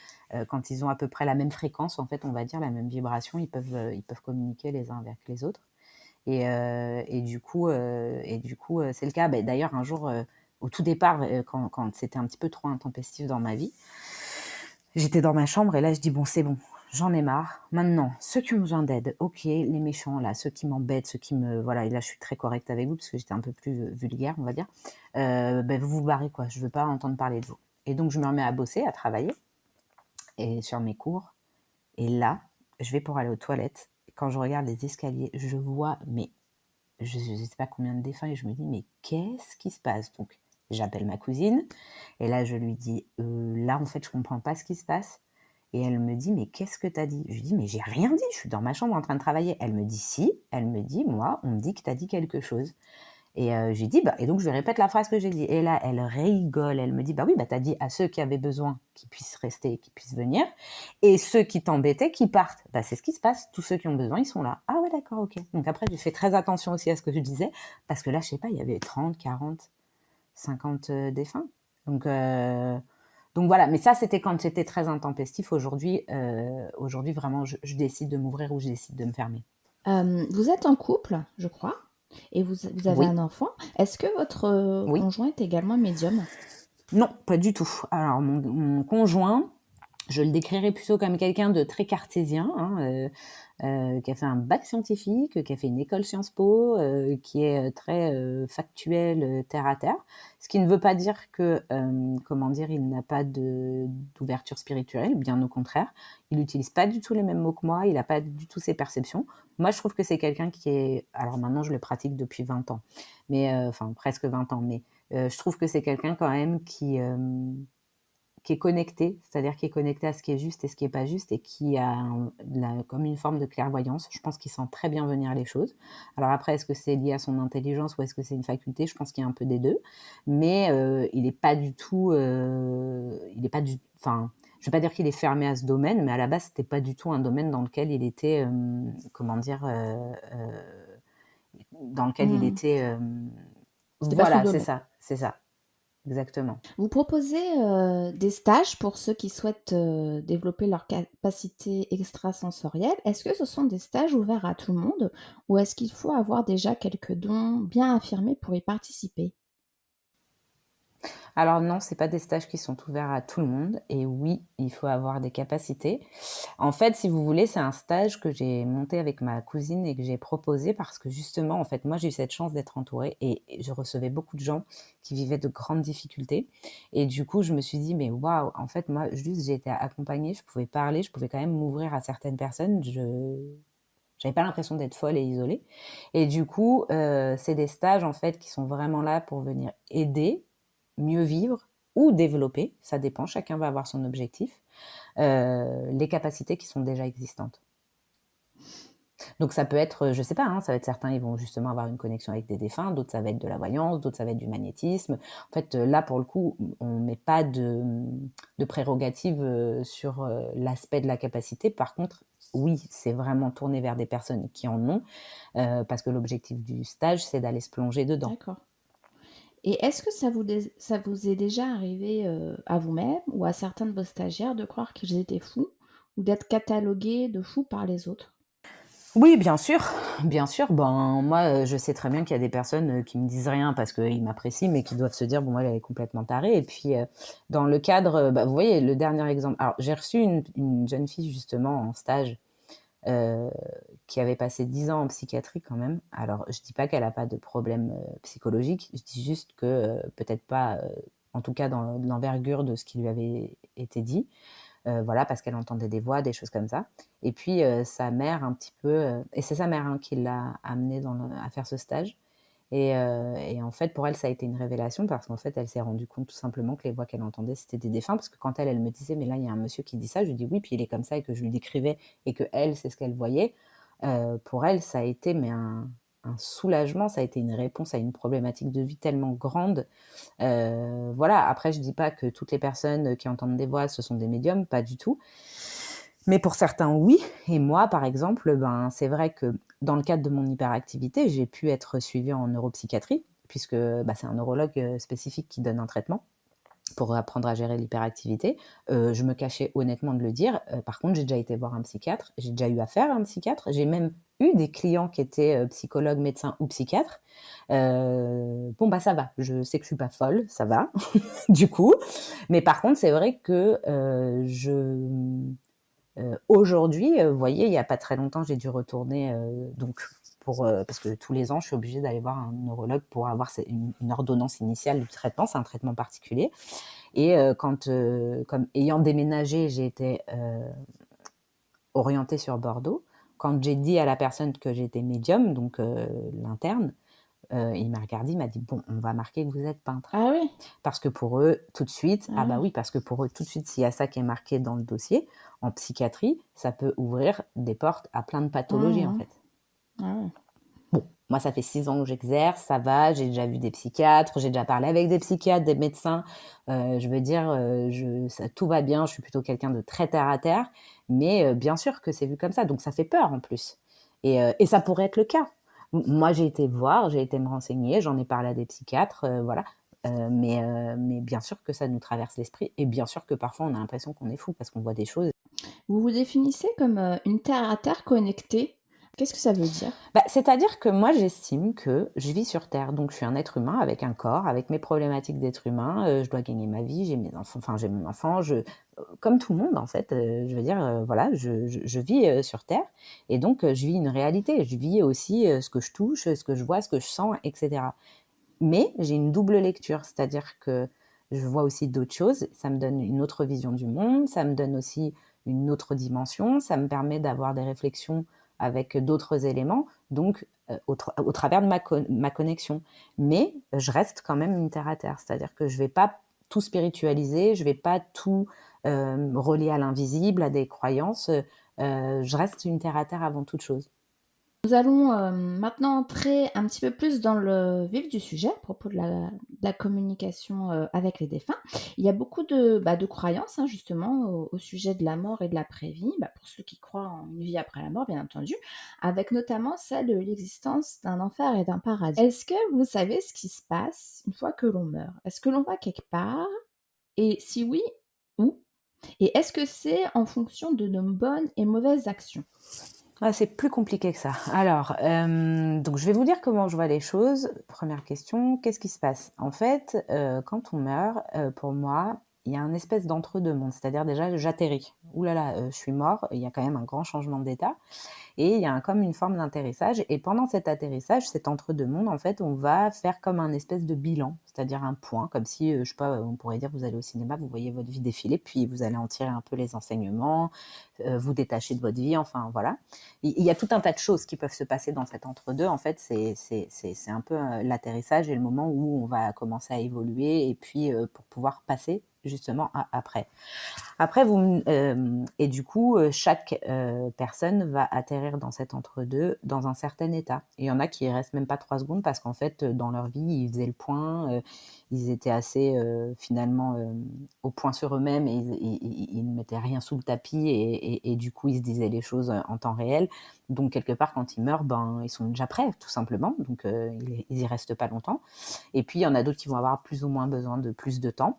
quand ils ont à peu près la même fréquence, en fait, on va dire la même vibration, ils peuvent communiquer les uns avec les autres. Et du coup, c'est le cas. D'ailleurs, un jour, au tout départ, quand c'était un petit peu trop intempestif dans ma vie, j'étais dans ma chambre et là, je dis: «Bon, c'est bon, j'en ai marre. Maintenant, ceux qui ont besoin d'aide, OK, les méchants là, ceux qui m'embêtent, ceux qui me» voilà, et là, je suis très correcte avec vous parce que j'étais un peu plus vulgaire, on va dire. Vous vous barrez quoi, je veux pas entendre parler de vous. Et donc je me remets à bosser, à travailler et sur mes cours. Et là, je vais pour aller aux toilettes. Quand je regarde les escaliers, je vois, mais je sais pas combien de défunts et je me dis: «Mais qu'est-ce qui se passe?» Donc j'appelle ma cousine et là, je lui dis: Là, en fait, je comprends pas ce qui se passe». Et elle me dit: «Mais qu'est-ce que tu as dit?» Je lui dis: «Mais j'ai rien dit, je suis dans ma chambre en train de travailler». Elle me dit: «Si». Elle me dit: «Moi, on me dit que tu as dit quelque chose». Et je lui dis, et donc je lui répète la phrase que j'ai dit. Et là, elle rigole, elle me dit, oui, t'as dit à ceux qui avaient besoin qu'ils puissent rester, qu'ils puissent venir, et ceux qui t'embêtaient, qu'ils partent. C'est ce qui se passe, tous ceux qui ont besoin, ils sont là. Ah ouais, d'accord, ok. Donc après, j'ai fait très attention aussi à ce que je disais, parce que là, je sais pas, il y avait 30, 40, 50 défunts. Donc voilà, mais ça, c'était quand c'était très intempestif. Aujourd'hui, vraiment, je décide de m'ouvrir ou je décide de me fermer. Vous êtes en couple, je crois, et vous avez Oui. un enfant. Est-ce que votre Oui. conjoint est également médium? Non, pas du tout. Alors, mon conjoint, je le décrirais plutôt comme quelqu'un de très cartésien, qui a fait un bac scientifique, qui a fait une école Sciences Po, qui est très factuel, terre à terre. Ce qui ne veut pas dire que, il n'a pas d'ouverture spirituelle, bien au contraire. Il n'utilise pas du tout les mêmes mots que moi, il n'a pas du tout ces perceptions. Moi, je trouve que c'est quelqu'un qui est... Alors maintenant, je le pratique depuis 20 ans, mais enfin presque 20 ans, mais je trouve que c'est quelqu'un quand même qui est connecté, c'est-à-dire qui est connecté à ce qui est juste et ce qui est pas juste, et qui a comme une forme de clairvoyance. Je pense qu'il sent très bien venir les choses. Alors après, est-ce que c'est lié à son intelligence ou est-ce que c'est une faculté? Je pense qu'il y a un peu des deux, mais il n'est pas du tout, enfin, je vais pas dire qu'il est fermé à ce domaine, mais à la base, c'était pas du tout un domaine dans lequel il était, dans lequel il était, C'était pas son voilà, domaine. c'est ça. Exactement. Vous proposez des stages pour ceux qui souhaitent développer leur capacité extrasensorielle. Est-ce que ce sont des stages ouverts à tout le monde ou est-ce qu'il faut avoir déjà quelques dons bien affirmés pour y participer? Alors non, c'est pas des stages qui sont ouverts à tout le monde. Et oui, il faut avoir des capacités. En fait, si vous voulez, c'est un stage que j'ai monté avec ma cousine et que j'ai proposé parce que justement, en fait, moi, j'ai eu cette chance d'être entourée et je recevais beaucoup de gens qui vivaient de grandes difficultés. Et du coup, je me suis dit, mais waouh, en fait, moi, juste, j'ai été accompagnée, je pouvais parler, je pouvais quand même m'ouvrir à certaines personnes. J'avais pas l'impression d'être folle et isolée. Et du coup, c'est des stages, en fait, qui sont vraiment là pour venir aider, mieux vivre ou développer, ça dépend, chacun va avoir son objectif, les capacités qui sont déjà existantes. Donc ça peut être, je sais pas, ça va être certains, ils vont justement avoir une connexion avec des défunts, d'autres ça va être de la voyance, d'autres ça va être du magnétisme. En fait, là pour le coup, on met pas de prérogative sur l'aspect de la capacité. Par contre, oui, c'est vraiment tourné vers des personnes qui en ont, parce que l'objectif du stage, c'est d'aller se plonger dedans. D'accord. Et est-ce que ça vous est déjà arrivé à vous-même ou à certains de vos stagiaires de croire qu'ils étaient fous ou d'être catalogués de fous par les autres? Oui, bien sûr, bien sûr. Moi, je sais très bien qu'il y a des personnes qui me disent rien parce qu'ils m'apprécient, mais qui doivent se dire, bon, moi, elle est complètement tarée. Et puis, dans le cadre, vous voyez, le dernier exemple. Alors, j'ai reçu une jeune fille, justement, en stage, qui avait passé 10 ans en psychiatrie quand même. Alors, je dis pas qu'elle a pas de problème psychologique, je dis juste que peut-être pas, en tout cas dans l'envergure de ce qui lui avait été dit. Voilà, parce qu'elle entendait des voix, des choses comme ça. Et puis, sa mère, un petit peu, et c'est sa mère qui l'a amenée à faire ce stage. Et en fait, pour elle, ça a été une révélation parce qu'en fait, elle s'est rendue compte tout simplement que les voix qu'elle entendait, c'était des défunts. Parce que quand elle me disait, mais là, il y a un monsieur qui dit ça, je lui dis oui, puis il est comme ça, et que je lui décrivais, et que elle, c'est ce qu'elle voyait. Pour elle, ça a été un soulagement, ça a été une réponse à une problématique de vie tellement grande. Voilà, après, je dis pas que toutes les personnes qui entendent des voix, ce sont des médiums, pas du tout. Mais pour certains, oui. Et moi, par exemple, c'est vrai que dans le cadre de mon hyperactivité, j'ai pu être suivie en neuropsychiatrie, puisque c'est un neurologue spécifique qui donne un traitement pour apprendre à gérer l'hyperactivité. Je me cachais honnêtement de le dire. Par contre, j'ai déjà été voir un psychiatre, j'ai déjà eu affaire à un psychiatre, j'ai même eu des clients qui étaient psychologues, médecins ou psychiatres. Ça va, je sais que je suis pas folle, ça va, du coup. Mais par contre, c'est vrai que aujourd'hui, vous voyez, il n'y a pas très longtemps, j'ai dû retourner parce que tous les ans, je suis obligée d'aller voir un neurologue pour avoir une ordonnance initiale du traitement. C'est un traitement particulier. Et comme ayant déménagé, j'ai été orientée sur Bordeaux. Quand j'ai dit à la personne que j'étais médium, donc l'interne, il m'a regardé, il m'a dit, bon, on va marquer que vous êtes peintre. Ah oui? Parce que pour eux, tout de suite, parce que pour eux, tout de suite, s'il y a ça qui est marqué dans le dossier, en psychiatrie, ça peut ouvrir des portes à plein de pathologies, en fait. Ah ouais. Bon, Moi, ça fait 6 ans que j'exerce, ça va, j'ai déjà vu des psychiatres, j'ai déjà parlé avec des psychiatres, des médecins. Je veux dire, tout va bien, je suis plutôt quelqu'un de très terre à terre, mais bien sûr que c'est vu comme ça, donc ça fait peur en plus. Et ça pourrait être le cas. Moi, j'ai été voir, j'ai été me renseigner, j'en ai parlé à des psychiatres, voilà. Mais bien sûr que ça nous traverse l'esprit, et bien sûr que parfois on a l'impression qu'on est fou parce qu'on voit des choses. Vous vous définissez comme une terre à terre connectée. Qu'est-ce que ça veut dire? Bah, c'est-à-dire que moi, j'estime que je vis sur Terre, donc je suis un être humain avec un corps, avec mes problématiques d'être humain. Je dois gagner ma vie, j'ai mes enfants, enfin j'ai mon enfant, comme tout le monde en fait. Je veux dire, voilà, je vis sur Terre, et donc je vis une réalité. Je vis aussi ce que je touche, ce que je vois, ce que je sens, etc. Mais j'ai une double lecture, c'est-à-dire que je vois aussi d'autres choses. Ça me donne une autre vision du monde, ça me donne aussi une autre dimension, ça me permet d'avoir des réflexions avec d'autres éléments, donc au travers de ma connexion. Mais je reste quand même une terre à terre, c'est-à-dire que je ne vais pas tout spiritualiser, je ne vais pas tout relier à l'invisible, à des croyances. Je reste une terre à terre avant toute chose. Nous allons maintenant entrer un petit peu plus dans le vif du sujet à propos de la communication avec les défunts. Il y a beaucoup de croyances justement au sujet de la mort et de l'après-vie, pour ceux qui croient en une vie après la mort, bien entendu, avec notamment celle de l'existence d'un enfer et d'un paradis. Est-ce que vous savez ce qui se passe une fois que l'on meurt? Est-ce que l'on va quelque part? Et si oui, où? Et est-ce que c'est en fonction de nos bonnes et mauvaises actions? Ah, c'est plus compliqué que ça. Alors, donc je vais vous dire comment je vois les choses. Première question, qu'est-ce qui se passe? En fait, quand on meurt, pour moi, il y a un espèce d'entre-deux mondes. C'est-à-dire déjà, j'atterris. Ouh là là, je suis mort, il y a quand même un grand changement d'état. Et il y a comme une forme d'atterrissage. Et pendant cet atterrissage, cet entre-deux mondes, en fait, on va faire comme un espèce de bilan, c'est-à-dire un point, comme si, je sais pas, on pourrait dire, vous allez au cinéma, vous voyez votre vie défiler, puis vous allez en tirer un peu les enseignements, vous détacher de votre vie, enfin voilà. Il y a tout un tas de choses qui peuvent se passer dans cet entre-deux. En fait, c'est un peu l'atterrissage et le moment où on va commencer à évoluer, et puis pour pouvoir passer justement après. Après, et du coup, chaque personne va atterrir dans cet entre-deux, dans un certain état. Et il y en a qui restent même pas 3 secondes parce qu'en fait, dans leur vie, ils faisaient le point, ils étaient assez finalement au point sur eux-mêmes, et ils ne mettaient rien sous le tapis, et du coup, ils se disaient les choses en temps réel. Donc, quelque part, quand ils meurent, ben, ils sont déjà prêts, tout simplement. Donc, ils y restent pas longtemps. Et puis, il y en a d'autres qui vont avoir plus ou moins besoin de plus de temps,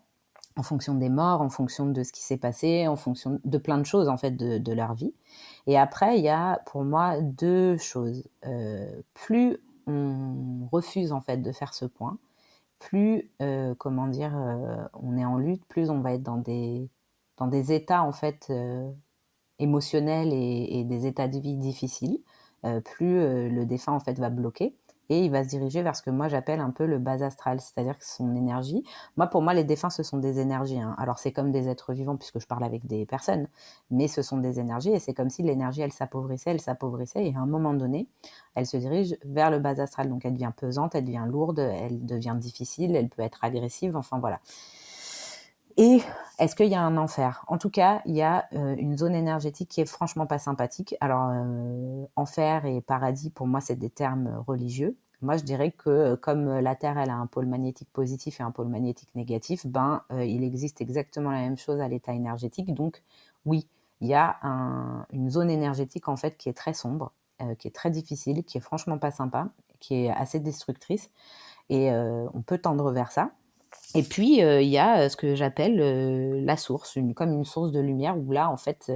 en fonction des morts, en fonction de ce qui s'est passé, en fonction de plein de choses en fait de leur vie. Et après, il y a pour moi 2 choses. Plus on refuse en fait de faire ce point, plus comment dire, on est en lutte, plus on va être dans des états en fait émotionnels et des états de vie difficiles, plus le défunt en fait va bloquer, et il va se diriger vers ce que moi j'appelle un peu le bas astral, c'est-à-dire que son énergie. Moi, pour moi, les défunts, ce sont des énergies, hein. Alors, c'est comme des êtres vivants puisque je parle avec des personnes, mais ce sont des énergies, et c'est comme si l'énergie, elle s'appauvrissait, et à un moment donné, elle se dirige vers le bas astral. Donc, elle devient pesante, elle devient lourde, elle devient difficile, elle peut être agressive, enfin voilà. Et est-ce qu'il y a un enfer? En tout cas, il y a une zone énergétique qui est franchement pas sympathique. Alors, enfer et paradis, pour moi, c'est des termes religieux. Moi, je dirais que comme la Terre, elle a un pôle magnétique positif et un pôle magnétique négatif, ben, il existe exactement la même chose à l'état énergétique. Donc, oui, il y a une zone énergétique en fait qui est très sombre, qui est très difficile, qui est franchement pas sympa, qui est assez destructrice, et on peut tendre vers ça. Et puis, il y a ce que j'appelle la source, comme une source de lumière, où là, en fait,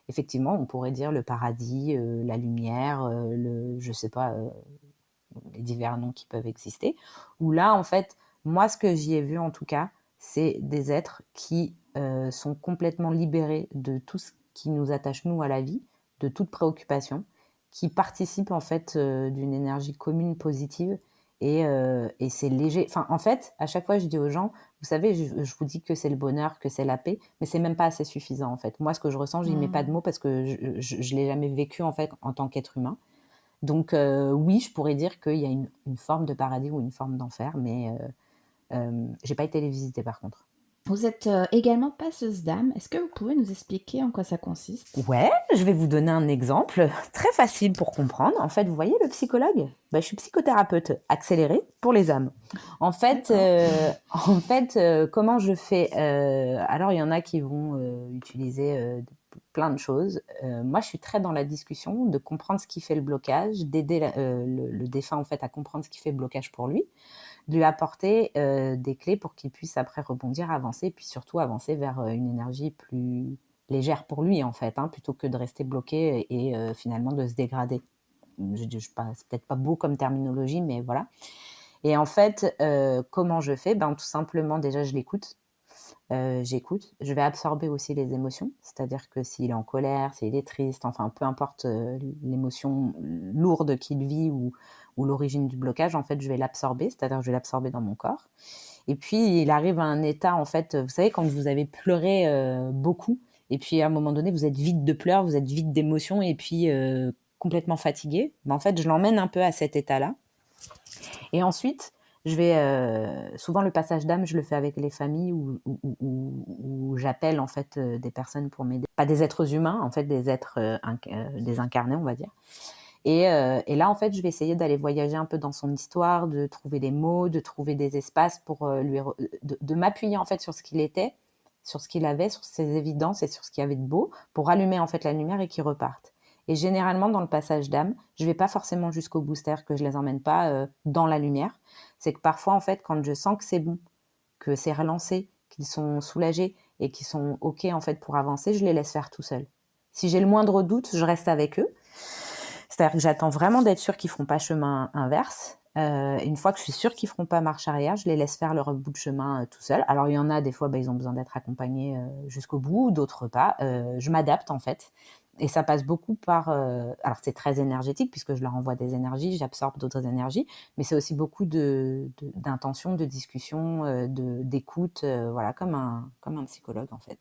effectivement, on pourrait dire le paradis, la lumière, je sais pas, les divers noms qui peuvent exister. Où là, en fait, moi, ce que j'y ai vu, en tout cas, c'est des êtres qui sont complètement libérés de tout ce qui nous attache, nous, à la vie, de toute préoccupation, qui participent, en fait, d'une énergie commune positive, et c'est léger. Enfin, en fait, à chaque fois, je dis aux gens, vous savez, je vous dis que c'est le bonheur, que c'est la paix, mais c'est même pas assez suffisant, en fait. Moi, ce que je ressens, je n'y mets pas de mots parce que je l'ai jamais vécu, en fait, en tant qu'être humain. Donc, oui, je pourrais dire qu'il y a une forme de paradis ou une forme d'enfer, mais j'ai pas été les visiter, par contre. Vous êtes également passeuse d'âme. Est-ce que vous pouvez nous expliquer en quoi ça consiste? Ouais, je vais vous donner un exemple très facile pour comprendre. En fait, vous voyez le psychologue? Je suis psychothérapeute accélérée pour les âmes. En fait, D'accord. comment je fais? Alors il y en a qui vont, utiliser, plein de choses. Moi, je suis très dans la discussion, de comprendre ce qui fait le blocage, d'aider le défunt, en fait, à comprendre ce qui fait le blocage pour lui, de lui apporter, des clés pour qu'il puisse après rebondir, avancer, puis surtout avancer vers, une énergie plus légère pour lui, en fait, hein, plutôt que de rester bloqué et finalement de se dégrader. C'est peut-être pas beau comme terminologie, mais voilà. Et en fait, comment je fais? Tout simplement, déjà, je l'écoute. J'écoute. Je vais absorber aussi les émotions, c'est-à-dire que s'il est en colère, s'il est triste, enfin, peu importe, l'émotion lourde qu'il vit ou l'origine du blocage, en fait, je vais l'absorber, c'est-à-dire que je vais l'absorber dans mon corps. Et puis, il arrive à un état, en fait, vous savez, quand vous avez pleuré, beaucoup et puis à un moment donné, vous êtes vide de pleurs, vous êtes vide d'émotions et puis, complètement fatigué. En fait, je l'emmène un peu à cet état-là et ensuite, je vais souvent le passage d'âme, je le fais avec les familles où j'appelle en fait des personnes pour m'aider, pas des êtres humains, en fait des êtres désincarnés, on va dire. Et là, en fait, je vais essayer d'aller voyager un peu dans son histoire, de trouver des mots, de trouver des espaces pour de m'appuyer en fait sur ce qu'il était, sur ce qu'il avait, sur ses évidences et sur ce qu'il y avait de beau, pour allumer en fait la lumière et qu'il reparte. Et généralement, dans le passage d'âme, je vais pas forcément jusqu'au booster, que je les emmène pas dans la lumière. C'est que parfois, en fait, quand je sens que c'est bon, que c'est relancé, qu'ils sont soulagés et qu'ils sont OK en fait pour avancer, je les laisse faire tout seuls. Si j'ai le moindre doute, je reste avec eux. C'est-à-dire que j'attends vraiment d'être sûre qu'ils feront pas chemin inverse. Une fois que je suis sûre qu'ils feront pas marche arrière, je les laisse faire leur bout de chemin tout seuls. Alors il y en a des fois, ils ont besoin d'être accompagnés jusqu'au bout, d'autres pas. Je m'adapte en fait. Et ça passe beaucoup par... alors c'est très énergétique puisque je leur envoie des énergies, j'absorbe d'autres énergies, mais c'est aussi beaucoup d'intention, de discussion, d'écoute, voilà, comme un psychologue en fait.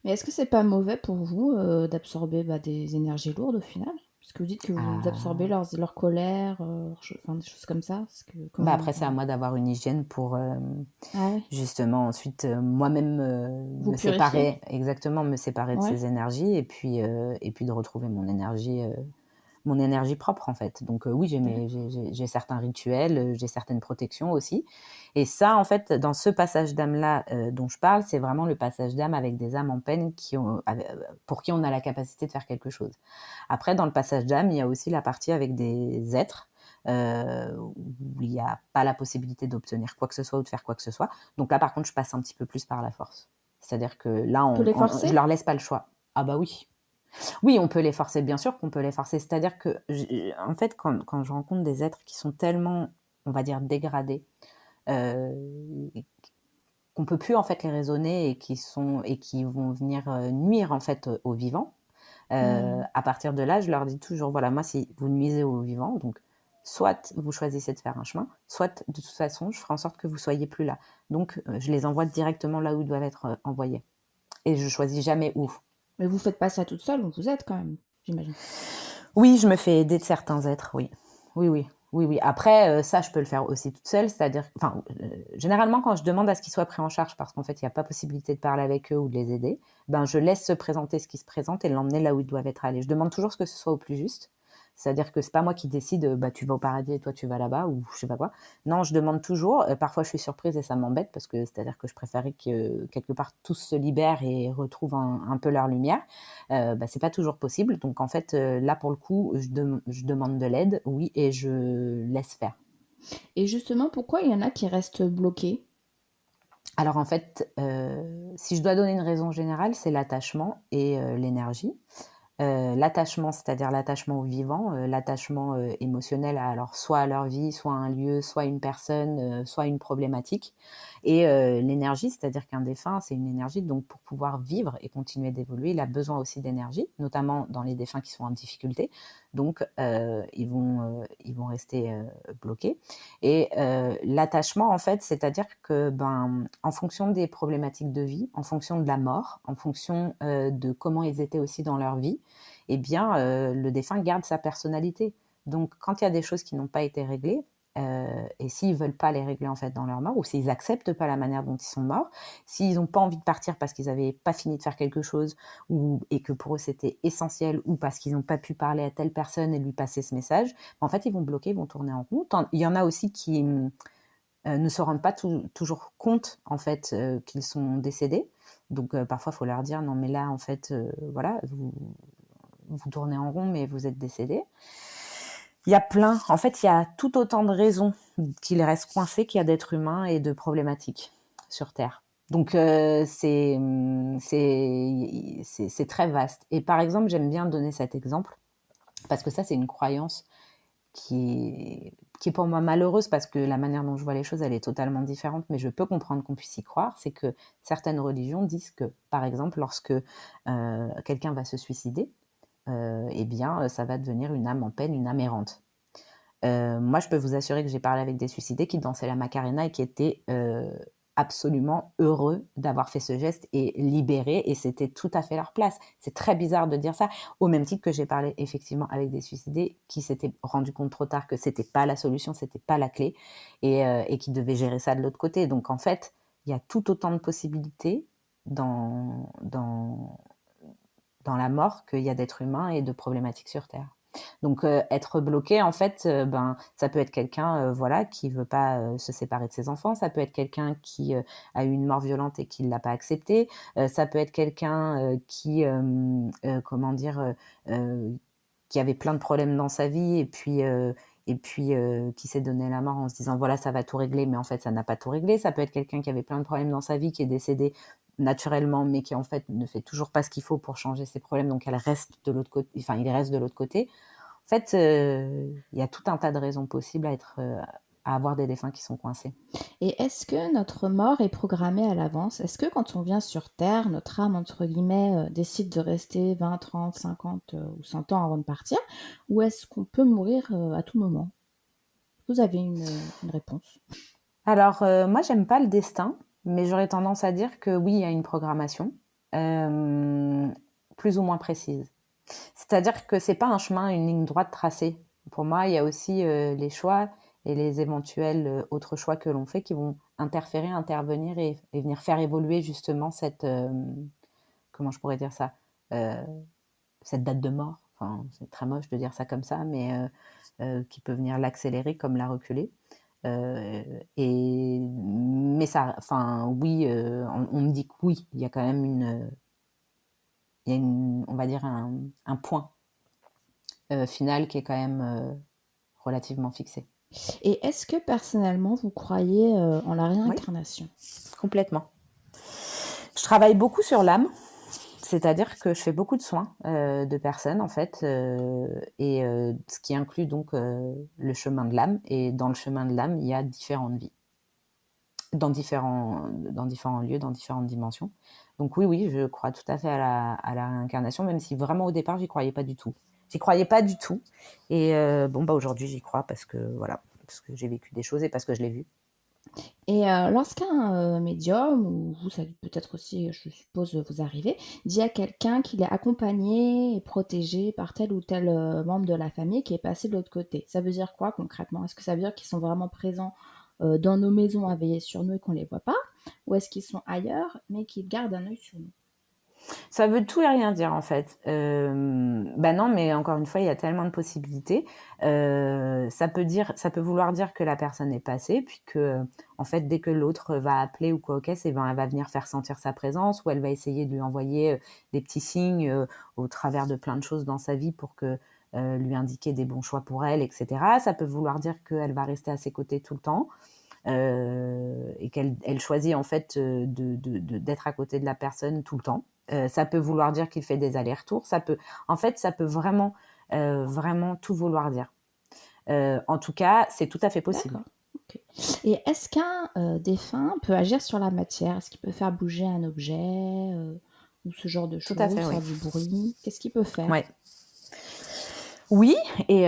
Mais est-ce que c'est pas mauvais pour vous d'absorber des énergies lourdes au final? Puisque vous dites que vous absorbez Ah, leur colère, enfin, des choses comme ça. Parce que comment après c'est à moi d'avoir une hygiène pour Ah ouais, justement ensuite moi-même vous me purifiez? séparer, exactement, me séparer de Ouais. ces énergies et puis de retrouver mon énergie propre en fait. Donc oui, j'ai certains rituels, j'ai certaines protections aussi. Et ça, en fait, dans ce passage d'âme-là dont je parle, c'est vraiment le passage d'âme avec des âmes en peine pour qui on a la capacité de faire quelque chose. Après, dans le passage d'âme, il y a aussi la partie avec des êtres où il n'y a pas la possibilité d'obtenir quoi que ce soit ou de faire quoi que ce soit. Donc là, par contre, je passe un petit peu plus par la force. C'est-à-dire que là, On peut les je forcer? leur laisse pas le choix. Ah bah oui. Oui, on peut les forcer, bien sûr qu'on peut les forcer. C'est-à-dire que, en fait, quand je rencontre des êtres qui sont tellement, on va dire, dégradés, euh, qu'on peut plus en fait les raisonner et qui vont venir nuire en fait aux vivants. Hmm. À partir de là, je leur dis toujours, voilà, moi, si vous nuisez aux vivants, donc soit vous choisissez de faire un chemin, soit de toute façon, je ferai en sorte que vous soyez plus là. Donc, je les envoie directement là où ils doivent être envoyés. Et je choisis jamais où. Mais vous faites pas ça toute seule, vous êtes quand même, j'imagine. Oui, je me fais aider de certains êtres, oui. Oui, oui. Oui, oui. Après, ça, je peux le faire aussi toute seule, c'est-à-dire, enfin, généralement, quand je demande à ce qu'ils soient pris en charge, parce qu'en fait, il n'y a pas possibilité de parler avec eux ou de les aider, je laisse se présenter ce qui se présente et l'emmener là où ils doivent être allés. Je demande toujours que ce soit au plus juste. C'est-à-dire que c'est pas moi qui décide, tu vas au paradis et toi tu vas là-bas ou je sais pas quoi. Non, je demande toujours. Parfois, je suis surprise et ça m'embête parce que c'est-à-dire que je préférais que quelque part tous se libèrent et retrouvent un peu leur lumière. C'est pas toujours possible. Donc en fait, là pour le coup, je demande de l'aide, oui, et je laisse faire. Et justement, pourquoi il y en a qui restent bloqués? Alors en fait, si je dois donner une raison générale, c'est l'attachement et l'énergie. L'attachement, c'est-à-dire l'attachement au vivant, l'attachement émotionnel alors soit à leur vie, soit à un lieu, soit à une personne, soit à une problématique. Et l'énergie, c'est-à-dire qu'un défunt, c'est une énergie, donc pour pouvoir vivre et continuer d'évoluer, il a besoin aussi d'énergie, notamment dans les défunts qui sont en difficulté. Donc ils vont rester bloqués. Et l'attachement, en fait, c'est-à-dire que en fonction des problématiques de vie, en fonction de la mort, en fonction de comment ils étaient aussi dans leur vie, le défunt garde sa personnalité. Donc, quand il y a des choses qui n'ont pas été réglées, et s'ils veulent pas les régler en fait dans leur mort, ou s'ils acceptent pas la manière dont ils sont morts, s'ils ont pas envie de partir parce qu'ils avaient pas fini de faire quelque chose, et que pour eux c'était essentiel, ou parce qu'ils n'ont pas pu parler à telle personne et lui passer ce message, en fait ils vont bloquer, ils vont tourner en rond. Il y en a aussi qui ne se rendent pas toujours compte en fait qu'ils sont décédés. Donc parfois il faut leur dire non mais là en fait voilà, vous tournez en rond mais vous êtes décédé. Il y a tout autant de raisons qu'il reste coincé qu'il y a d'êtres humains et de problématiques sur Terre. Donc c'est très vaste. Et par exemple, j'aime bien donner cet exemple parce que ça, c'est une croyance qui est pour moi malheureuse parce que la manière dont je vois les choses, elle est totalement différente, mais je peux comprendre qu'on puisse y croire. C'est que certaines religions disent que, par exemple, lorsque quelqu'un va se suicider, eh bien, ça va devenir une âme en peine, une âme errante. Moi, je peux vous assurer que j'ai parlé avec des suicidés qui dansaient la Macarena et qui étaient absolument heureux d'avoir fait ce geste et libérés, et c'était tout à fait leur place. C'est très bizarre de dire ça, au même titre que j'ai parlé effectivement avec des suicidés qui s'étaient rendus compte trop tard que c'était pas la solution, c'était pas la clé, et qui devaient gérer ça de l'autre côté. Donc en fait, il y a tout autant de possibilités dans la mort qu'il y a d'êtres humains et de problématiques sur Terre. Donc être bloqué, en fait, ça peut être quelqu'un voilà, qui veut pas se séparer de ses enfants, ça peut être quelqu'un qui a eu une mort violente et qui ne l'a pas accepté, ça peut être quelqu'un qui, qui avait plein de problèmes dans sa vie et puis qui s'est donné la mort en se disant voilà, ça va tout régler, mais en fait ça n'a pas tout réglé. Ça peut être quelqu'un qui avait plein de problèmes dans sa vie, qui est décédé naturellement, mais qui en fait ne fait toujours pas ce qu'il faut pour changer ses problèmes, donc il reste de l'autre côté. En fait, il y a tout un tas de raisons possibles à avoir des défunts qui sont coincés. Et est-ce que notre mort est programmée à l'avance? Est-ce que quand on vient sur Terre, notre âme, entre guillemets, décide de rester 20, 30, 50 ou 100 ans avant de partir? Ou est-ce qu'on peut mourir à tout moment? Vous avez une réponse? Alors, moi, j'aime pas le destin, mais j'aurais tendance à dire que oui, il y a une programmation, plus ou moins précise. C'est-à-dire que c'est pas un chemin, une ligne droite tracée. Pour moi, il y a aussi les choix et les éventuels autres choix que l'on fait qui vont interférer, intervenir et venir faire évoluer justement cette, comment je pourrais dire ça, cette date de mort. Enfin, c'est très moche de dire ça comme ça, mais qui peut venir l'accélérer comme la reculer. Mais ça, enfin, oui, on me dit que oui, il y a quand même on va dire un point final qui est quand même relativement fixé. Et est-ce que personnellement, vous croyez en la réincarnation? Complètement. Je travaille beaucoup sur l'âme, c'est-à-dire que je fais beaucoup de soins de personnes en fait, ce qui inclut donc le chemin de l'âme. Et dans le chemin de l'âme, il y a différentes vies, dans différents lieux, dans différentes dimensions. Donc oui, je crois tout à fait à la réincarnation, même si vraiment au départ, j'y croyais pas du tout. J'y croyais pas du tout. Et aujourd'hui, j'y crois parce que j'ai vécu des choses et parce que je l'ai vu. Et lorsqu'un médium, ou vous, ça peut-être aussi, je suppose, vous arrivez, dit à quelqu'un qu'il est accompagné et protégé par tel ou tel membre de la famille qui est passé de l'autre côté, ça veut dire quoi concrètement? Est-ce que ça veut dire qu'ils sont vraiment présents dans nos maisons à veiller sur nous et qu'on ne les voit pas? Ou est-ce qu'ils sont ailleurs mais qu'ils gardent un œil sur nous? Ça veut tout et rien dire en fait. Non, mais encore une fois, il y a tellement de possibilités. Ça peut vouloir dire que la personne est passée, puis que, en fait, dès que l'autre va appeler ou quoi, elle va venir faire sentir sa présence, ou elle va essayer de lui envoyer des petits signes au travers de plein de choses dans sa vie pour que lui indiquer des bons choix pour elle, etc. Ça peut vouloir dire qu'elle va rester à ses côtés tout le temps. Et qu'elle choisit en fait d'être à côté de la personne tout le temps. Ça peut vouloir dire qu'il fait des allers-retours. Ça peut vraiment tout vouloir dire. En tout cas, c'est tout à fait possible. D'accord. Ok. Et est-ce qu'un défunt peut agir sur la matière? Est-ce qu'il peut faire bouger un objet ou ce genre de Tout choses, à fait, faire oui. du bruit? Qu'est-ce qu'il peut faire? Ouais. Oui, et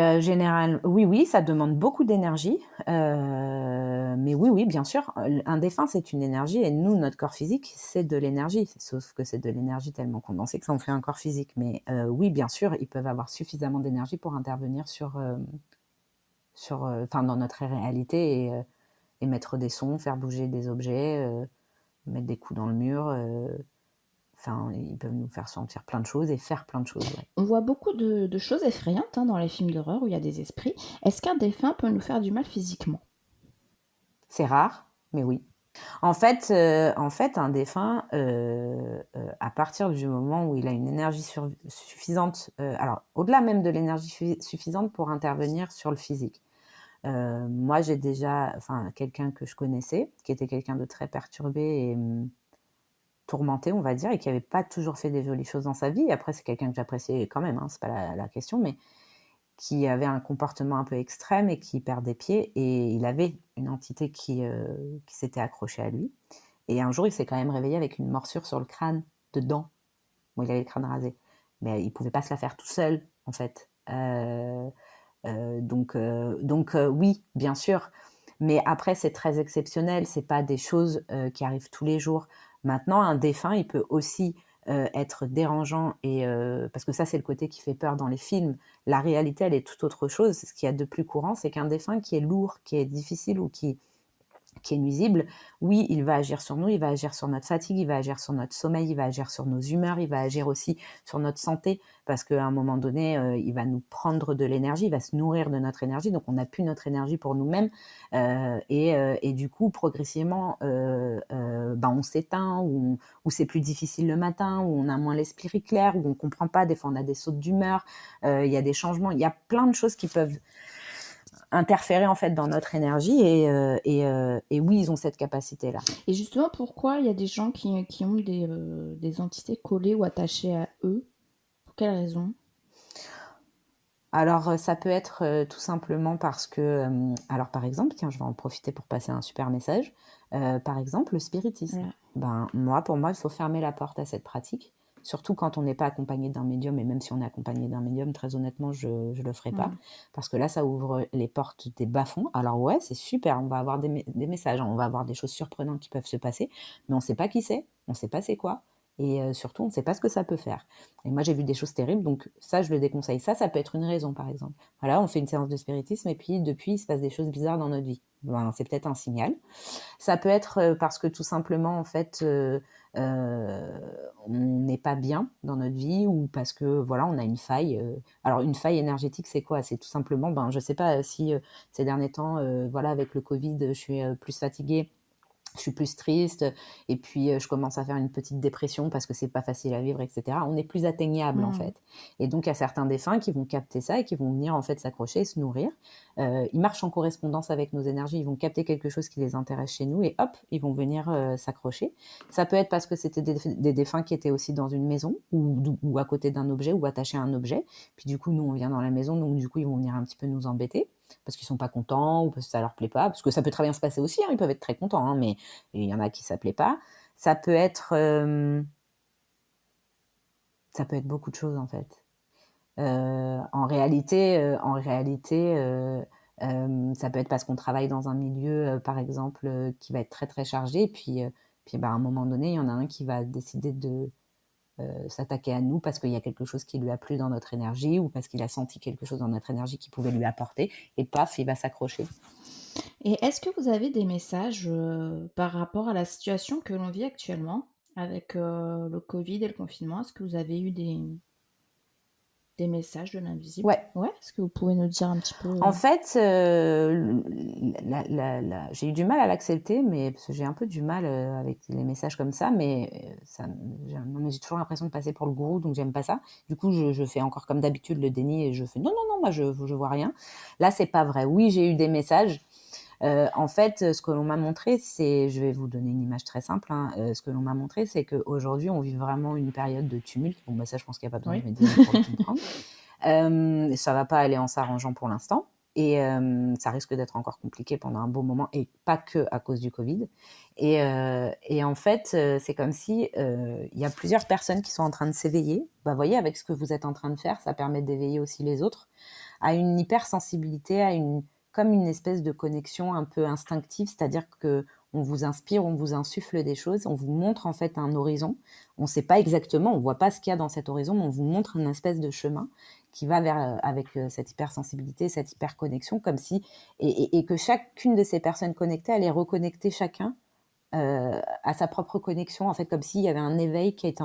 oui, ça demande beaucoup d'énergie. Mais oui, bien sûr, un défunt, c'est une énergie, et nous, notre corps physique, c'est de l'énergie. Sauf que c'est de l'énergie tellement condensée que ça en fait un corps physique. Mais oui, bien sûr, ils peuvent avoir suffisamment d'énergie pour intervenir sur enfin, dans notre réalité et mettre des sons, faire bouger des objets, mettre des coups dans le mur. Enfin, ils peuvent nous faire sentir plein de choses et faire plein de choses. Ouais. On voit beaucoup de choses effrayantes dans les films d'horreur où il y a des esprits. Est-ce qu'un défunt peut nous faire du mal physiquement? C'est rare, mais oui. En fait, un défunt, à partir du moment où il a une énergie suffisante, alors au-delà même de l'énergie suffisante pour intervenir sur le physique. Moi, j'ai déjà, enfin, quelqu'un que je connaissais, qui était quelqu'un de très perturbé et tourmenté, on va dire, et qui n'avait pas toujours fait des jolies choses dans sa vie. Après, c'est quelqu'un que j'appréciais quand même, hein, c'est pas la question, mais qui avait un comportement un peu extrême et qui perdait pied. Et il avait une entité qui s'était accrochée à lui. Et un jour, il s'est quand même réveillé avec une morsure sur le crâne, dedans. Bon, il avait le crâne rasé. Mais il ne pouvait pas se la faire tout seul, en fait. Donc oui, bien sûr. Mais après, c'est très exceptionnel. C'est pas des choses qui arrivent tous les jours. Maintenant, un défunt, il peut aussi être dérangeant parce que ça, c'est le côté qui fait peur dans les films. La réalité, elle est tout autre chose. Ce qu'il y a de plus courant, c'est qu'un défunt qui est lourd, qui est difficile ou qui est nuisible, oui, il va agir sur nous, il va agir sur notre fatigue, il va agir sur notre sommeil, il va agir sur nos humeurs, il va agir aussi sur notre santé, parce qu'à un moment donné, il va nous prendre de l'énergie, il va se nourrir de notre énergie, donc on n'a plus notre énergie pour nous-mêmes, et du coup, progressivement, on s'éteint, ou c'est plus difficile le matin, où on a moins l'esprit clair, où on ne comprend pas, des fois on a des sautes d'humeur, il y a des changements, il y a plein de choses qui peuvent interférer en fait dans notre énergie et oui, ils ont cette capacité-là. Et justement, pourquoi il y a des gens qui ont des entités collées ou attachées à eux? Pour quelles raisons? Alors, ça peut être tout simplement parce que, alors par exemple, tiens, je vais en profiter pour passer un super message. Par exemple, le spiritisme. Ouais. Pour moi, il faut fermer la porte à cette pratique, surtout quand on n'est pas accompagné d'un médium, et même si on est accompagné d'un médium, très honnêtement, je le ferai pas, parce que là, ça ouvre les portes des bas-fonds. Alors ouais, c'est super, on va avoir des messages, hein, on va avoir des choses surprenantes qui peuvent se passer, mais on ne sait pas qui c'est, on ne sait pas c'est quoi, et surtout, on ne sait pas ce que ça peut faire. Et moi, j'ai vu des choses terribles, donc ça, je le déconseille. Ça peut être une raison, par exemple. Voilà, on fait une séance de spiritisme, et puis depuis, il se passe des choses bizarres dans notre vie. C'est peut-être un signal. Ça peut être parce que tout simplement, en fait, on n'est pas bien dans notre vie, ou parce que voilà, on a une faille. Alors une faille énergétique, c'est quoi? C'est tout simplement, je sais pas si ces derniers temps, voilà, avec le Covid, je suis plus fatiguée, je suis plus triste, et puis je commence à faire une petite dépression parce que c'est pas facile à vivre, etc. On est plus atteignable en fait. Et donc il y a certains défunts qui vont capter ça et qui vont venir en fait s'accrocher et se nourrir. Ils marchent en correspondance avec nos énergies, ils vont capter quelque chose qui les intéresse chez nous et hop, ils vont venir s'accrocher. Ça peut être parce que c'était des défunts qui étaient aussi dans une maison ou à côté d'un objet ou attachés à un objet. Puis du coup, nous on vient dans la maison, donc du coup ils vont venir un petit peu nous embêter parce qu'ils sont pas contents ou parce que ça leur plaît pas, parce que ça peut très bien se passer aussi, hein, ils peuvent être très contents, hein, mais il y en a qui ça plaît pas. Ça peut être beaucoup de choses en fait. En réalité, ça peut être parce qu'on travaille dans un milieu, par exemple, qui va être très très chargé, et puis à un moment donné, il y en a un qui va décider de s'attaquer à nous parce qu'il y a quelque chose qui lui a plu dans notre énergie, ou parce qu'il a senti quelque chose dans notre énergie qui pouvait lui apporter, et paf, il va s'accrocher. Et est-ce que vous avez des messages par rapport à la situation que l'on vit actuellement avec le Covid et le confinement? Est-ce que vous avez eu des messages de l'invisible? Ouais. Est-ce que vous pouvez nous dire un petit peu? En fait, j'ai eu du mal à l'accepter, mais parce que j'ai un peu du mal avec les messages comme ça, mais j'ai toujours l'impression de passer pour le gourou, donc j'aime pas ça. Du coup, je fais encore comme d'habitude le déni et je fais non, moi je vois rien. Là, c'est pas vrai. Oui, j'ai eu des messages. En fait, ce que l'on m'a montré, je vais vous donner une image très simple, hein. Ce que l'on m'a montré, c'est qu'aujourd'hui, on vit vraiment une période de tumulte. Bon, ça, je pense qu'il n'y a pas besoin de me dire pour le comprendre. Ça va pas aller en s'arrangeant pour l'instant, et ça risque d'être encore compliqué pendant un bon moment, et pas que à cause du Covid. Et en fait, c'est comme si il y a plusieurs personnes qui sont en train de s'éveiller. Vous voyez, avec ce que vous êtes en train de faire, ça permet d'éveiller aussi les autres à une hypersensibilité, comme une espèce de connexion un peu instinctive, c'est-à-dire que on vous inspire, on vous insuffle des choses, on vous montre en fait un horizon. On ne sait pas exactement, on ne voit pas ce qu'il y a dans cet horizon, mais on vous montre une espèce de chemin qui va vers, avec cette hypersensibilité, cette hyperconnexion, comme si, et que chacune de ces personnes connectées allait reconnecter chacun à sa propre connexion, en fait, comme s'il y avait un éveil qui était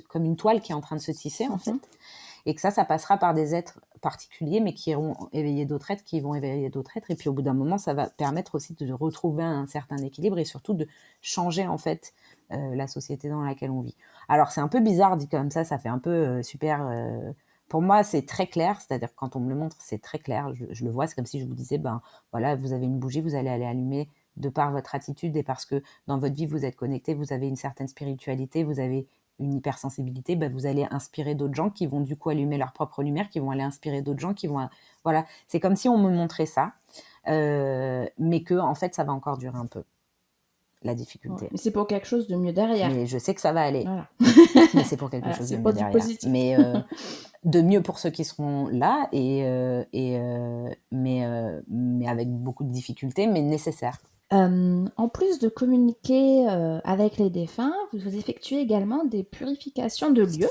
comme une toile qui est en train de se tisser, en fait. Et que ça passera par des êtres particuliers, mais qui iront éveiller d'autres êtres, qui vont éveiller d'autres êtres. Et puis, au bout d'un moment, ça va permettre aussi de retrouver un certain équilibre et surtout de changer, en fait, la société dans laquelle on vit. Alors, c'est un peu bizarre dit comme ça fait un peu super... pour moi, c'est très clair, c'est-à-dire que quand on me le montre, c'est très clair, je le vois, c'est comme si je vous disais, ben voilà, vous avez une bougie, vous allez aller allumer de par votre attitude et parce que dans votre vie, vous êtes connecté, vous avez une certaine spiritualité, vous avez une hypersensibilité, ben vous allez inspirer d'autres gens qui vont du coup allumer leur propre lumière, qui vont aller inspirer d'autres gens, qui vont... Voilà, c'est comme si on me montrait ça, mais que en fait, ça va encore durer un peu, la difficulté. Ouais, mais c'est pour quelque chose de mieux derrière. Mais je sais que ça va aller. Voilà. Mais c'est pour quelque chose de c'est mieux pas du derrière. positif. Mais de mieux pour ceux qui seront là, mais avec beaucoup de difficultés, mais nécessaires. En plus de communiquer avec les défunts, vous effectuez également des purifications de lieux.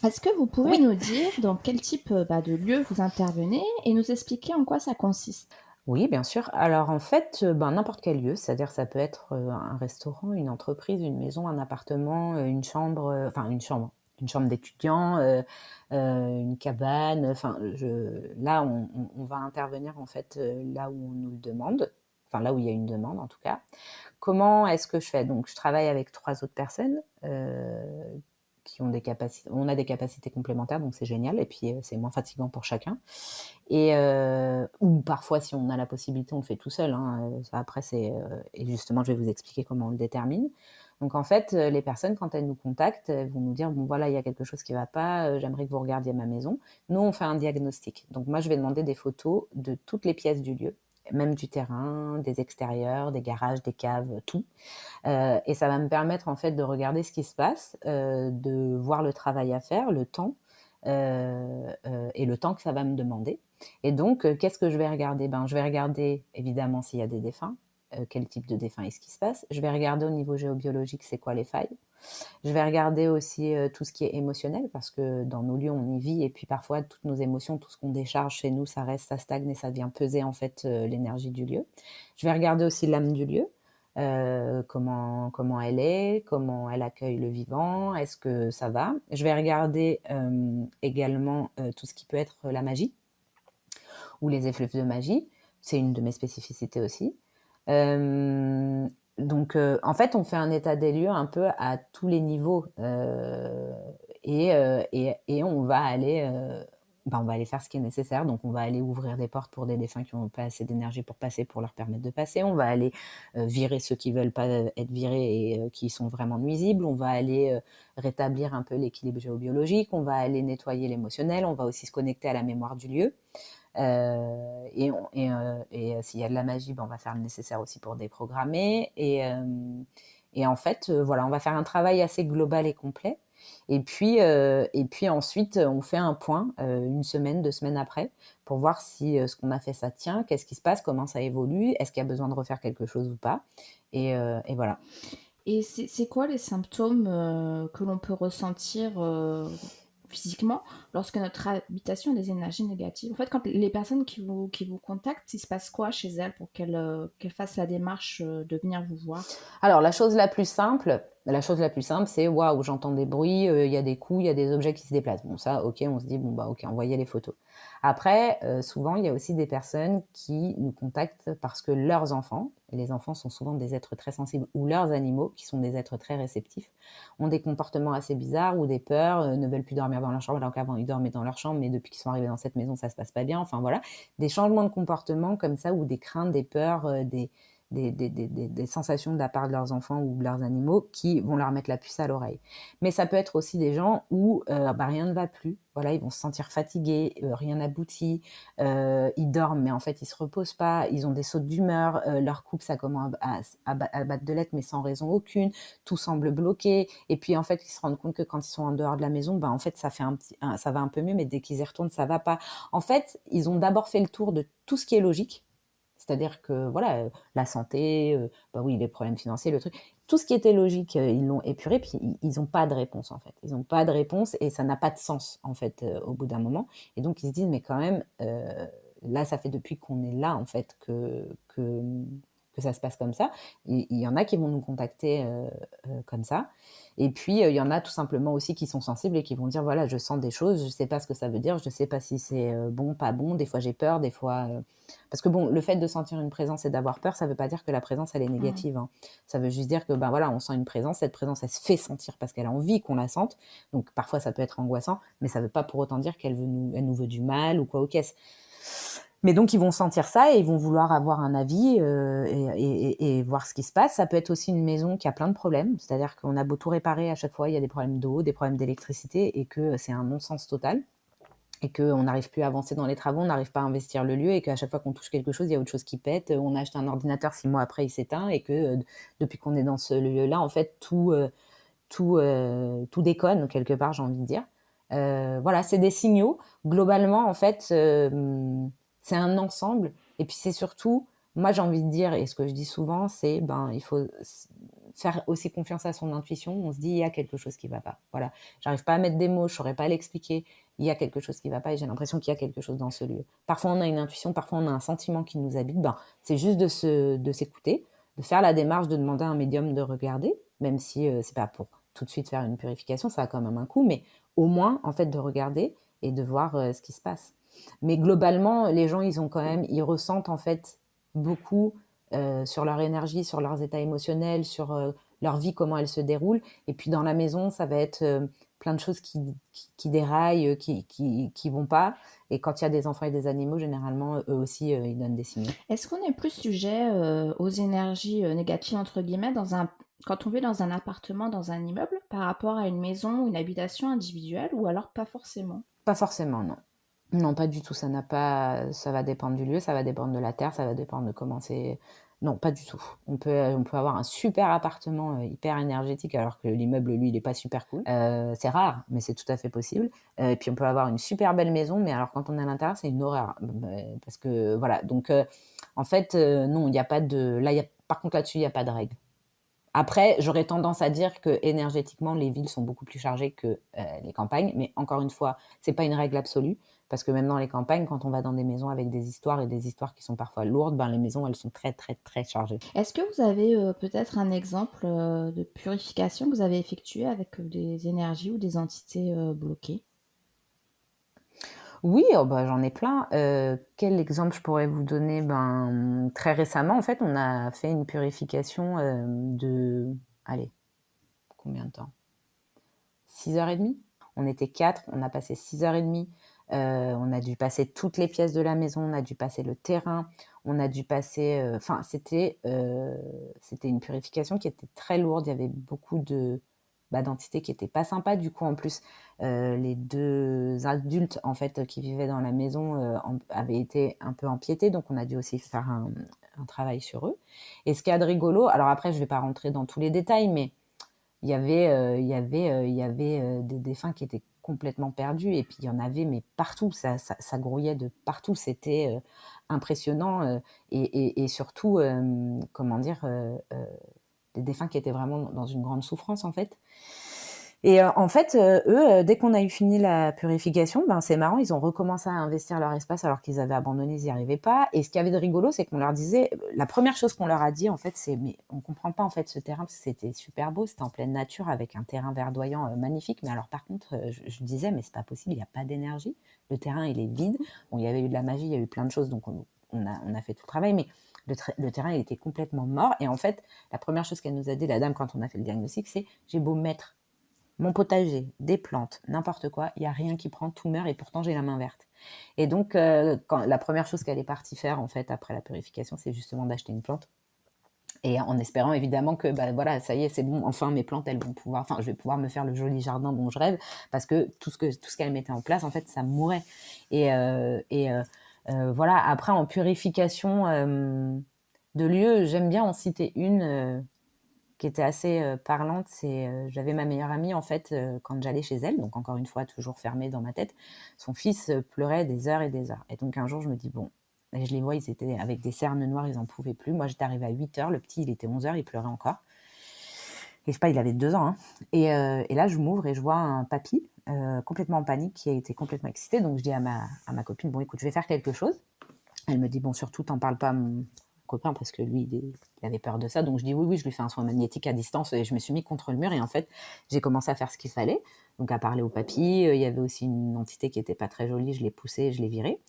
Est-ce que vous pouvez nous dire dans quel type de lieu vous intervenez et nous expliquer en quoi ça consiste? Oui, bien sûr. Alors en fait, n'importe quel lieu, c'est-à-dire ça peut être un restaurant, une entreprise, une maison, un appartement, une chambre, une chambre d'étudiant, une cabane. Là, on va intervenir en fait là où on nous le demande, enfin là où il y a une demande en tout cas. Comment est-ce que je fais? Donc je travaille avec 3 autres personnes qui ont des capacités. On a des capacités complémentaires, donc c'est génial. Et puis c'est moins fatigant pour chacun. Ou parfois, si on a la possibilité, on le fait tout seul. Après, et justement, je vais vous expliquer comment on le détermine. Donc, en fait, les personnes, quand elles nous contactent, elles vont nous dire, bon, voilà, il y a quelque chose qui ne va pas, j'aimerais que vous regardiez ma maison. Nous, on fait un diagnostic. Donc, moi, je vais demander des photos de toutes les pièces du lieu, même du terrain, des extérieurs, des garages, des caves, tout. Et ça va me permettre, en fait, de regarder ce qui se passe, de voir le travail à faire, le temps, et le temps que ça va me demander. Et donc, qu'est-ce que je vais regarder? Je vais regarder évidemment s'il y a des défunts, quel type de défunt est-ce qui se passe. Je vais regarder au niveau géobiologique, c'est quoi les failles. Je vais regarder aussi tout ce qui est émotionnel, parce que dans nos lieux, on y vit, et puis parfois, toutes nos émotions, tout ce qu'on décharge chez nous, ça reste, ça stagne et ça vient peser en fait l'énergie du lieu. Je vais regarder aussi l'âme du lieu. Comment elle est, comment elle accueille le vivant, est-ce que ça va. Je vais regarder également tout ce qui peut être la magie ou les effluves de magie. C'est une de mes spécificités aussi. Donc, en fait, on fait un état des lieux un peu à tous les niveaux et on va aller faire ce qui est nécessaire. Donc, on va aller ouvrir des portes pour des défunts qui n'ont pas assez d'énergie pour passer, pour leur permettre de passer. On va aller virer ceux qui ne veulent pas être virés et qui sont vraiment nuisibles. On va aller rétablir un peu l'équilibre géobiologique. On va aller nettoyer l'émotionnel. On va aussi se connecter à la mémoire du lieu. Et s'il y a de la magie, on va faire le nécessaire aussi pour déprogrammer. Et en fait, voilà, on va faire un travail assez global et complet. Et puis ensuite, on fait un point 1 semaine, 2 semaines après pour voir si ce qu'on a fait, ça tient, qu'est-ce qui se passe, comment ça évolue, est-ce qu'il y a besoin de refaire quelque chose ou pas. Et voilà. Et c'est quoi les symptômes que l'on peut ressentir physiquement lorsque notre habitation a des énergies négatives? En fait, quand les personnes qui vous contactent, il se passe quoi chez elles pour qu'elles fassent la démarche de venir vous voir? Alors, la chose la plus simple, c'est waouh, j'entends des bruits, il y a des coups, il y a des objets qui se déplacent. Bon, ça, ok, on se dit, ok, envoyez les photos. Après, souvent, il y a aussi des personnes qui nous contactent parce que leurs enfants, et les enfants sont souvent des êtres très sensibles, ou leurs animaux, qui sont des êtres très réceptifs, ont des comportements assez bizarres ou des peurs, ne veulent plus dormir dans leur chambre, alors qu'avant, ils dormaient dans leur chambre, mais depuis qu'ils sont arrivés dans cette maison, ça se passe pas bien. Enfin, voilà, des changements de comportement comme ça, ou des craintes, des peurs, des sensations de la part de leurs enfants ou de leurs animaux qui vont leur mettre la puce à l'oreille. Mais ça peut être aussi des gens où rien ne va plus. Voilà, ils vont se sentir fatigués, rien n'aboutit, ils dorment, mais en fait, ils se reposent pas, ils ont des sautes d'humeur, leur couple, ça commence à battre de l'aile, mais sans raison aucune, tout semble bloqué, et puis en fait, ils se rendent compte que quand ils sont en dehors de la maison, en fait, ça va un peu mieux, mais dès qu'ils y retournent, ça va pas. En fait, ils ont d'abord fait le tour de tout ce qui est logique, C'est-à-dire que voilà, la santé, bah oui, les problèmes financiers, le truc, tout ce qui était logique, ils l'ont épuré, puis ils ont pas de réponse, en fait. Ils ont pas de réponse et ça n'a pas de sens, en fait, au bout d'un moment et donc ils se disent: «Mais quand même, là, ça fait depuis qu'on est là, en fait, que ça se passe comme ça». Il y en a qui vont nous contacter, comme ça et puis, il y en a tout simplement aussi qui sont sensibles et qui vont dire: «Voilà, je sens des choses, je sais pas ce que ça veut dire, je sais pas si c'est, bon, pas bon, des fois j'ai peur, des fois, parce que bon, le fait de sentir une présence et d'avoir peur, ça veut pas dire que la présence, elle est Mmh. négative, hein. Ça veut juste dire que, ben, voilà, on sent une présence, cette présence, elle se fait sentir parce qu'elle a envie qu'on la sente. Donc parfois, ça peut être angoissant, mais ça veut pas pour autant dire elle nous veut du mal ou quoi aux caisses. Mais donc ils vont sentir ça et ils vont vouloir avoir un avis, et voir ce qui se passe. Ça peut être aussi une maison qui a plein de problèmes, c'est-à-dire qu'on a beau tout réparer, à chaque fois, il y a des problèmes d'eau, des problèmes d'électricité et que c'est un non-sens total et qu'on n'arrive plus à avancer dans les travaux, on n'arrive pas à investir le lieu et qu'à chaque fois qu'on touche quelque chose, il y a autre chose qui pète. On a acheté un ordinateur 6 mois après, il s'éteint et que, depuis qu'on est dans ce lieu-là, en fait, tout déconne quelque part, j'ai envie de dire. Voilà, c'est des signaux. Globalement, en fait, c'est un ensemble. Et puis c'est surtout, moi j'ai envie de dire, et ce que je dis souvent, c'est ben il faut faire aussi confiance à son intuition. On se dit il y a quelque chose qui va pas. Voilà, j'arrive pas à mettre des mots, je saurais pas l'expliquer. Il y a quelque chose qui va pas et j'ai l'impression qu'il y a quelque chose dans ce lieu. Parfois on a une intuition, parfois on a un sentiment qui nous habite. Ben c'est juste de s'écouter, de faire la démarche de demander à un médium de regarder, même si c'est pas pour tout de suite faire une purification, ça a quand même un coût, mais au moins, en fait, de regarder et de voir ce qui se passe. Mais globalement, les gens, ils ressentent en fait beaucoup sur leur énergie, sur leurs états émotionnels, sur leur vie, comment elle se déroule. Et puis dans la maison, ça va être plein de choses qui déraillent, qui vont pas. Et quand il y a des enfants et des animaux, généralement, eux aussi, ils donnent des signaux. Est-ce qu'on est plus sujet aux énergies négatives, entre guillemets, quand on vit dans un appartement, dans un immeuble, par rapport à une maison ou une habitation individuelle, ou alors pas forcément? Pas forcément, non. Non, pas du tout. Ça va dépendre du lieu, ça va dépendre de la terre, ça va dépendre de comment c'est. Non, pas du tout. On peut avoir un super appartement hyper énergétique alors que l'immeuble, lui, il est pas super cool. C'est rare, mais c'est tout à fait possible. Et puis on peut avoir une super belle maison, mais alors quand on est à l'intérieur, c'est une horreur. Parce que voilà. Donc en fait, non, il n'y a pas de. Là, par contre, là-dessus, il n'y a pas de règle. Après, j'aurais tendance à dire que énergétiquement, les villes sont beaucoup plus chargées que les campagnes. Mais encore une fois, c'est pas une règle absolue. Parce que même dans les campagnes, quand on va dans des maisons avec des histoires et des histoires qui sont parfois lourdes, ben, les maisons, elles sont très, très, très chargées. Est-ce que vous avez peut-être un exemple de purification que vous avez effectué avec des énergies ou des entités bloquées? Oui, oh bah, j'en ai plein. Quel exemple je pourrais vous donner? Ben, très récemment, en fait, on a fait une purification allez, combien de temps? 6h30. On était 4, on a passé 6h30. On a dû passer toutes les pièces de la maison, on a dû passer le terrain, on a dû passer. Enfin, c'était une purification qui était très lourde. Il y avait beaucoup d'entités qui étaient pas sympas. Du coup, en plus, les 2 adultes en fait qui vivaient dans la maison avaient été un peu empiétés, donc on a dû aussi faire un travail sur eux. Et ce qu'il y a de rigolo, alors après, je vais pas rentrer dans tous les détails, mais il y avait des défunts qui étaient complètement perdus et puis il y en avait mais partout, ça grouillait de partout, c'était impressionnant et surtout, comment dire, des défunts qui étaient vraiment dans une grande souffrance en fait. Et en fait, eux, dès qu'on a eu fini la purification, ben, c'est marrant, ils ont recommencé à investir leur espace alors qu'ils avaient abandonné, ils n'y arrivaient pas. Et ce qu'il y avait de rigolo, c'est qu'on leur disait, la première chose qu'on leur a dit, en fait, c'est, mais on comprend pas en fait ce terrain parce que c'était super beau, c'était en pleine nature avec un terrain verdoyant magnifique. Mais alors par contre, je disais, mais c'est pas possible, il n'y a pas d'énergie, le terrain il est vide. Bon, il y avait eu de la magie, il y a eu plein de choses, donc on a fait tout le travail, mais le terrain il était complètement mort. Et en fait, la première chose qu'elle nous a dit, la dame, quand on a fait le diagnostic, c'est, j'ai beau mettre mon potager, des plantes, n'importe quoi, il n'y a rien qui prend, tout meurt et pourtant j'ai la main verte. Et donc, la première chose qu'elle est partie faire en fait après la purification, c'est justement d'acheter une plante. Et en espérant évidemment que bah, voilà, ça y est, c'est bon, enfin mes plantes, elles vont pouvoir, enfin je vais pouvoir me faire le joli jardin dont je rêve, parce que tout ce qu'elle mettait en place, en fait, ça mourait. Voilà, après en purification de lieux, j'aime bien en citer une qui était assez parlante. J'avais ma meilleure amie en fait quand j'allais chez elle, donc encore une fois toujours fermée dans ma tête. Son fils pleurait des heures et des heures. Et donc un jour je me dis bon, Et je les vois, ils étaient avec des cernes noires, ils n'en pouvaient plus. Moi, j'étais arrivée à 8h. Le petit, il était 11h, il pleurait encore. Et je sais pas, il avait 2 ans. Hein. Et là, je m'ouvre et je vois un papy complètement en panique, qui a été complètement excité. Donc, je dis à ma copine, bon, écoute, je vais faire quelque chose. Elle me dit, bon, surtout, t'en parles pas à mon copain, parce que lui, il avait peur de ça. Donc, je dis, oui, je lui fais un soin magnétique à distance. Et je me suis mis contre le mur. Et en fait, j'ai commencé à faire ce qu'il fallait. Donc, à parler au papy. Il y avait aussi une entité qui était pas très jolie. Je l'ai poussée, je l'ai virée.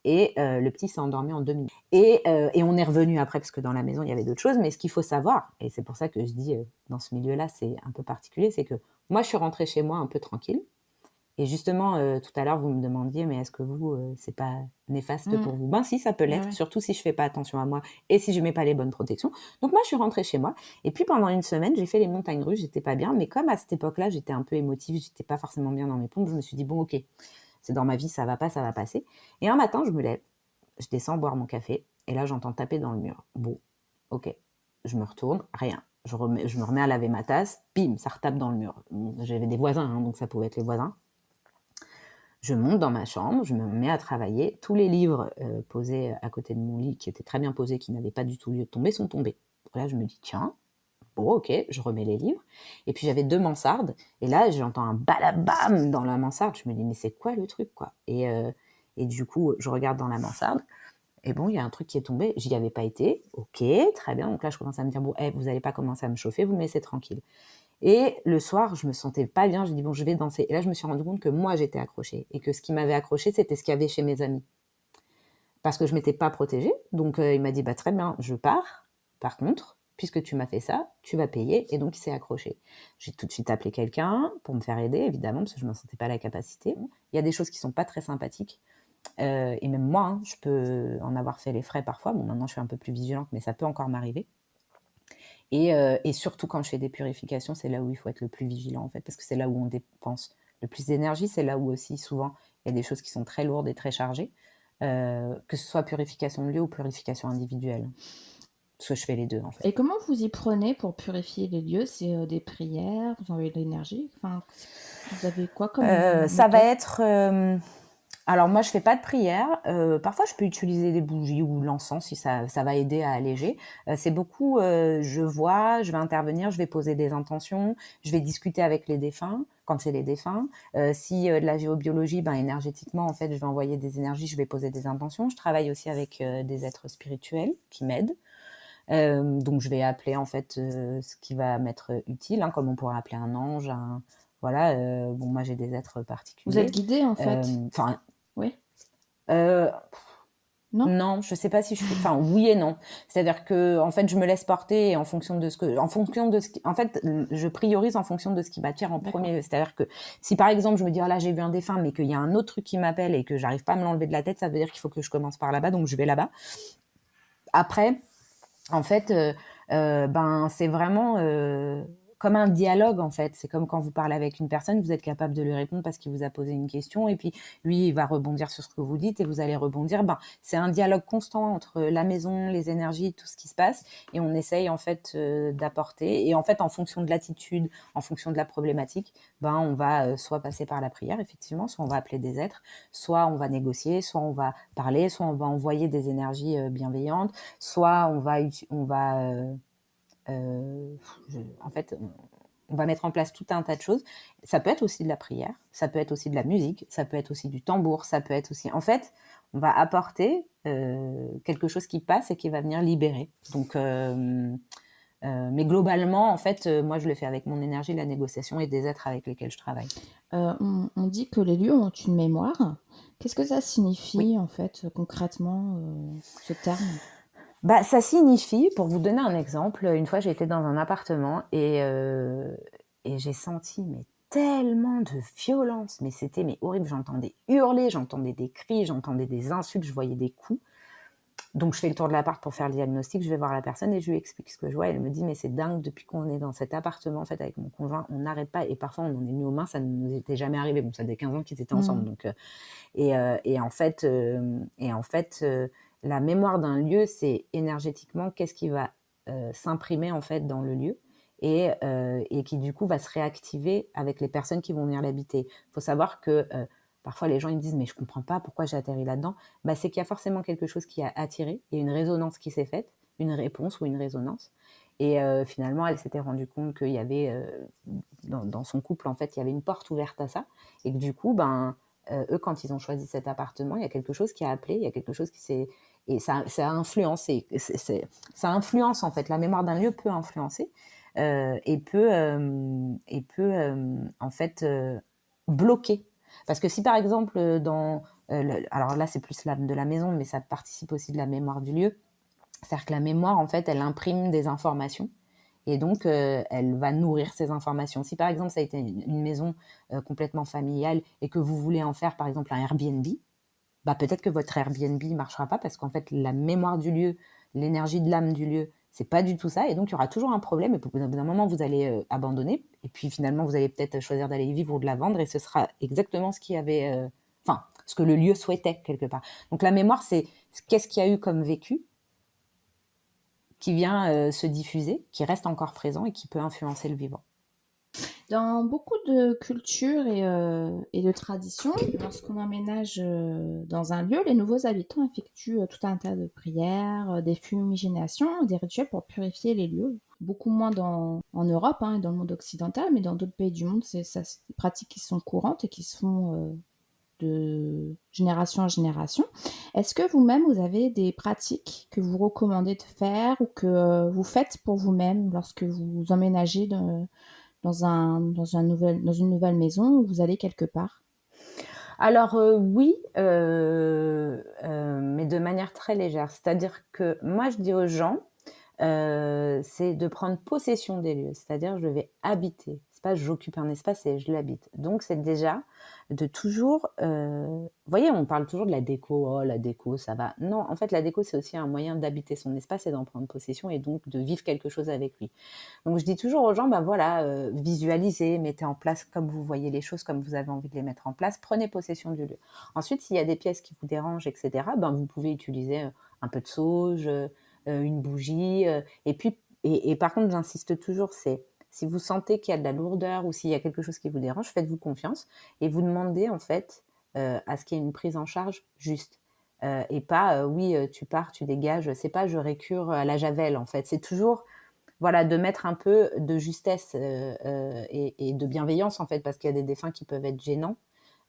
Et le petit s'est endormi en 2 minutes. Et on est revenu après, parce que dans la maison, il y avait d'autres choses. Mais ce qu'il faut savoir, et c'est pour ça que je dis, dans ce milieu-là, c'est un peu particulier, c'est que moi, je suis rentrée chez moi un peu tranquille. Et justement, tout à l'heure, vous me demandiez, mais est-ce que vous, c'est pas néfaste pour vous? Ben si, ça peut l'être, surtout si je fais pas attention à moi et si je mets pas les bonnes protections. Donc moi, je suis rentrée chez moi. Et puis pendant une semaine, j'ai fait les montagnes russes, j'étais pas bien. Mais comme à cette époque-là, j'étais un peu émotive, j'étais pas forcément bien dans mes pompes, je me suis dit, bon, ok, c'est dans ma vie, ça va pas, ça va passer. Et un matin, je me lève, je descends boire mon café, et là, j'entends taper dans le mur. Bon, ok, je me retourne, rien. Je me remets à laver ma tasse, bim, ça retape dans le mur. J'avais des voisins, hein, donc ça pouvait être les voisins. Je monte dans ma chambre, je me mets à travailler. Tous les livres posés à côté de mon lit, qui étaient très bien posés, qui n'avaient pas du tout lieu de tomber, sont tombés. Donc là, je me dis, tiens, bon, ok, je remets les livres. Et puis, j'avais 2 mansardes. Et là, j'entends un balabam dans la mansarde. Je me dis, mais c'est quoi le truc, quoi? Et du coup, je regarde dans la mansarde. Et bon, il y a un truc qui est tombé. J'y avais pas été. Ok, très bien. Donc là, je commence à me dire, bon, vous n'allez pas commencer à me chauffer, vous me laissez tranquille. Et le soir, je me sentais pas bien. J'ai dit, bon, je vais danser. Et là, je me suis rendu compte que moi, j'étais accrochée. Et que ce qui m'avait accrochée, c'était ce qu'il y avait chez mes amis. Parce que je m'étais pas protégée. Donc, il m'a dit, bah, très bien, je pars. Par contre, puisque tu m'as fait ça, tu vas payer. Et donc, il s'est accroché. J'ai tout de suite appelé quelqu'un pour me faire aider, évidemment, parce que je ne me sentais pas la capacité. Il y a des choses qui sont pas très sympathiques. Et même moi, hein, je peux en avoir fait les frais parfois. Bon, maintenant, je suis un peu plus vigilante, mais ça peut encore m'arriver. Et surtout quand je fais des purifications, c'est là où il faut être le plus vigilant, en fait, parce que c'est là où on dépense le plus d'énergie. C'est là où aussi, souvent, il y a des choses qui sont très lourdes et très chargées, que ce soit purification de lieu ou purification individuelle. Parce que je fais les deux, en fait. Et comment vous y prenez pour purifier les lieux? C'est des prières, vous envoyez de l'énergie? Enfin, vous avez quoi comme Ça va méthode? être... alors moi, je fais pas de prière. Parfois, je peux utiliser des bougies ou l'encens si ça va aider à alléger. C'est beaucoup, je vais intervenir, je vais poser des intentions, je vais discuter avec les défunts, quand c'est les défunts. Si de la géobiologie, énergétiquement, en fait, je vais envoyer des énergies, je vais poser des intentions. Je travaille aussi avec des êtres spirituels qui m'aident. Donc, je vais appeler, en fait, ce qui va m'être utile, hein, comme on pourrait appeler un ange, voilà. Bon, moi, j'ai des êtres particuliers. Vous êtes guidé, en fait? Enfin... Oui? Non, Non? je sais pas si je suis... Enfin, oui et non. C'est-à-dire que, en fait, je me laisse porter et en fonction de en fait, je priorise en fonction de ce qui m'attire en D'accord. premier. C'est-à-dire que si, par exemple, je me dis, oh là, j'ai vu un défunt, mais qu'il y a un autre truc qui m'appelle et que j'arrive pas à me l'enlever de la tête, ça veut dire qu'il faut que je commence par là-bas, donc je vais là-bas. Après, en fait, c'est vraiment comme un dialogue, en fait. C'est comme quand vous parlez avec une personne, vous êtes capable de lui répondre parce qu'il vous a posé une question et puis lui, il va rebondir sur ce que vous dites et vous allez rebondir. C'est un dialogue constant entre la maison, les énergies, tout ce qui se passe et on essaye, en fait, d'apporter. Et en fait, en fonction de l'attitude, en fonction de la problématique, on va soit passer par la prière, effectivement, soit on va appeler des êtres, soit on va négocier, soit on va parler, soit on va envoyer des énergies bienveillantes, soit on va en fait, on va mettre en place tout un tas de choses. Ça peut être aussi de la prière, ça peut être aussi de la musique, ça peut être aussi du tambour, ça peut être aussi... En fait, on va apporter quelque chose qui passe et qui va venir libérer. Donc, mais globalement, en fait, moi, je le fais avec mon énergie, la négociation et des êtres avec lesquels je travaille. On dit que les lieux ont une mémoire. Qu'est-ce que ça signifie, Oui. en fait, concrètement, ce terme? Ça signifie, pour vous donner un exemple, une fois j'étais dans un appartement et j'ai senti tellement de violence, mais horrible. J'entendais hurler, j'entendais des cris, j'entendais des insultes, je voyais des coups. Donc je fais le tour de l'appart pour faire le diagnostic, je vais voir la personne et je lui explique ce que je vois. Elle me dit, mais c'est dingue, depuis qu'on est dans cet appartement, en fait, avec mon conjoint, on n'arrête pas et parfois on en est mis aux mains, ça ne nous était jamais arrivé. Bon, ça faisait 15 ans qu'ils étaient ensemble, donc et en fait, la mémoire d'un lieu, c'est énergétiquement qu'est-ce qui va s'imprimer, en fait, dans le lieu et qui du coup va se réactiver avec les personnes qui vont venir l'habiter. Il faut savoir que parfois les gens ils me disent: «Mais je comprends pas pourquoi j'ai atterri là-dedans». Bah, c'est qu'il y a forcément quelque chose qui a attiré, il y a une résonance qui s'est faite, une réponse ou une résonance et finalement elle s'était rendue compte qu'il y avait, dans son couple, en fait, il y avait une porte ouverte à ça et que du coup, ben, eux, quand ils ont choisi cet appartement, il y a quelque chose qui a appelé, il y a quelque chose qui s'est et ça a influencé. Ça influence, en fait. La mémoire d'un lieu peut influencer et peut, en fait, bloquer. Parce que si, par exemple, alors là, c'est plus de la maison, mais ça participe aussi de la mémoire du lieu. C'est-à-dire que la mémoire, en fait, elle imprime des informations et donc elle va nourrir ces informations. Si par exemple ça a été une maison complètement familiale et que vous voulez en faire par exemple un Airbnb, bah peut-être que votre Airbnb ne marchera pas parce qu'en fait la mémoire du lieu, l'énergie de l'âme du lieu, c'est pas du tout ça et donc il y aura toujours un problème et au bout d'un moment vous allez abandonner et puis finalement vous allez peut-être choisir d'aller y vivre ou de la vendre et ce sera exactement ce qui avait enfin ce que le lieu souhaitait quelque part. Donc la mémoire c'est qu'est-ce qu'il y a eu comme vécu qui vient se diffuser, qui reste encore présent et qui peut influencer le vivant. Dans beaucoup de cultures et de traditions, lorsqu'on emménage dans un lieu, les nouveaux habitants effectuent tout un tas de prières, des fumigations, des rituels pour purifier les lieux. Beaucoup moins en Europe et dans le monde occidental, mais dans d'autres pays du monde, c'est des pratiques qui sont courantes et qui se font de génération en génération. Est-ce que vous-même, vous avez des pratiques que vous recommandez de faire ou que vous faites pour vous-même lorsque vous emménagez dans une nouvelle maison où vous allez quelque part? Alors oui, mais de manière très légère. C'est-à-dire que moi, je dis aux gens, c'est de prendre possession des lieux. C'est-à-dire, je vais habiter. C'est pas j'occupe un espace, c'est je l'habite. Donc, c'est déjà de toujours, vous voyez, on parle toujours de la déco. Oh, la déco, ça va. Non, en fait, la déco, c'est aussi un moyen d'habiter son espace et d'en prendre possession et donc de vivre quelque chose avec lui. Donc, je dis toujours aux gens, ben voilà, visualisez, mettez en place comme vous voyez les choses, comme vous avez envie de les mettre en place, prenez possession du lieu. Ensuite, s'il y a des pièces qui vous dérangent, etc., ben vous pouvez utiliser un peu de sauge, une bougie, et puis, et par contre, j'insiste toujours, c'est si vous sentez qu'il y a de la lourdeur ou s'il y a quelque chose qui vous dérange, faites-vous confiance et vous demandez en fait à ce qu'il y ait une prise en charge juste. Et pas oui, tu pars, tu dégages. C'est pas je récure à la javel en fait. C'est toujours voilà, de mettre un peu de justesse et de bienveillance en fait, parce qu'il y a des défunts qui peuvent être gênants,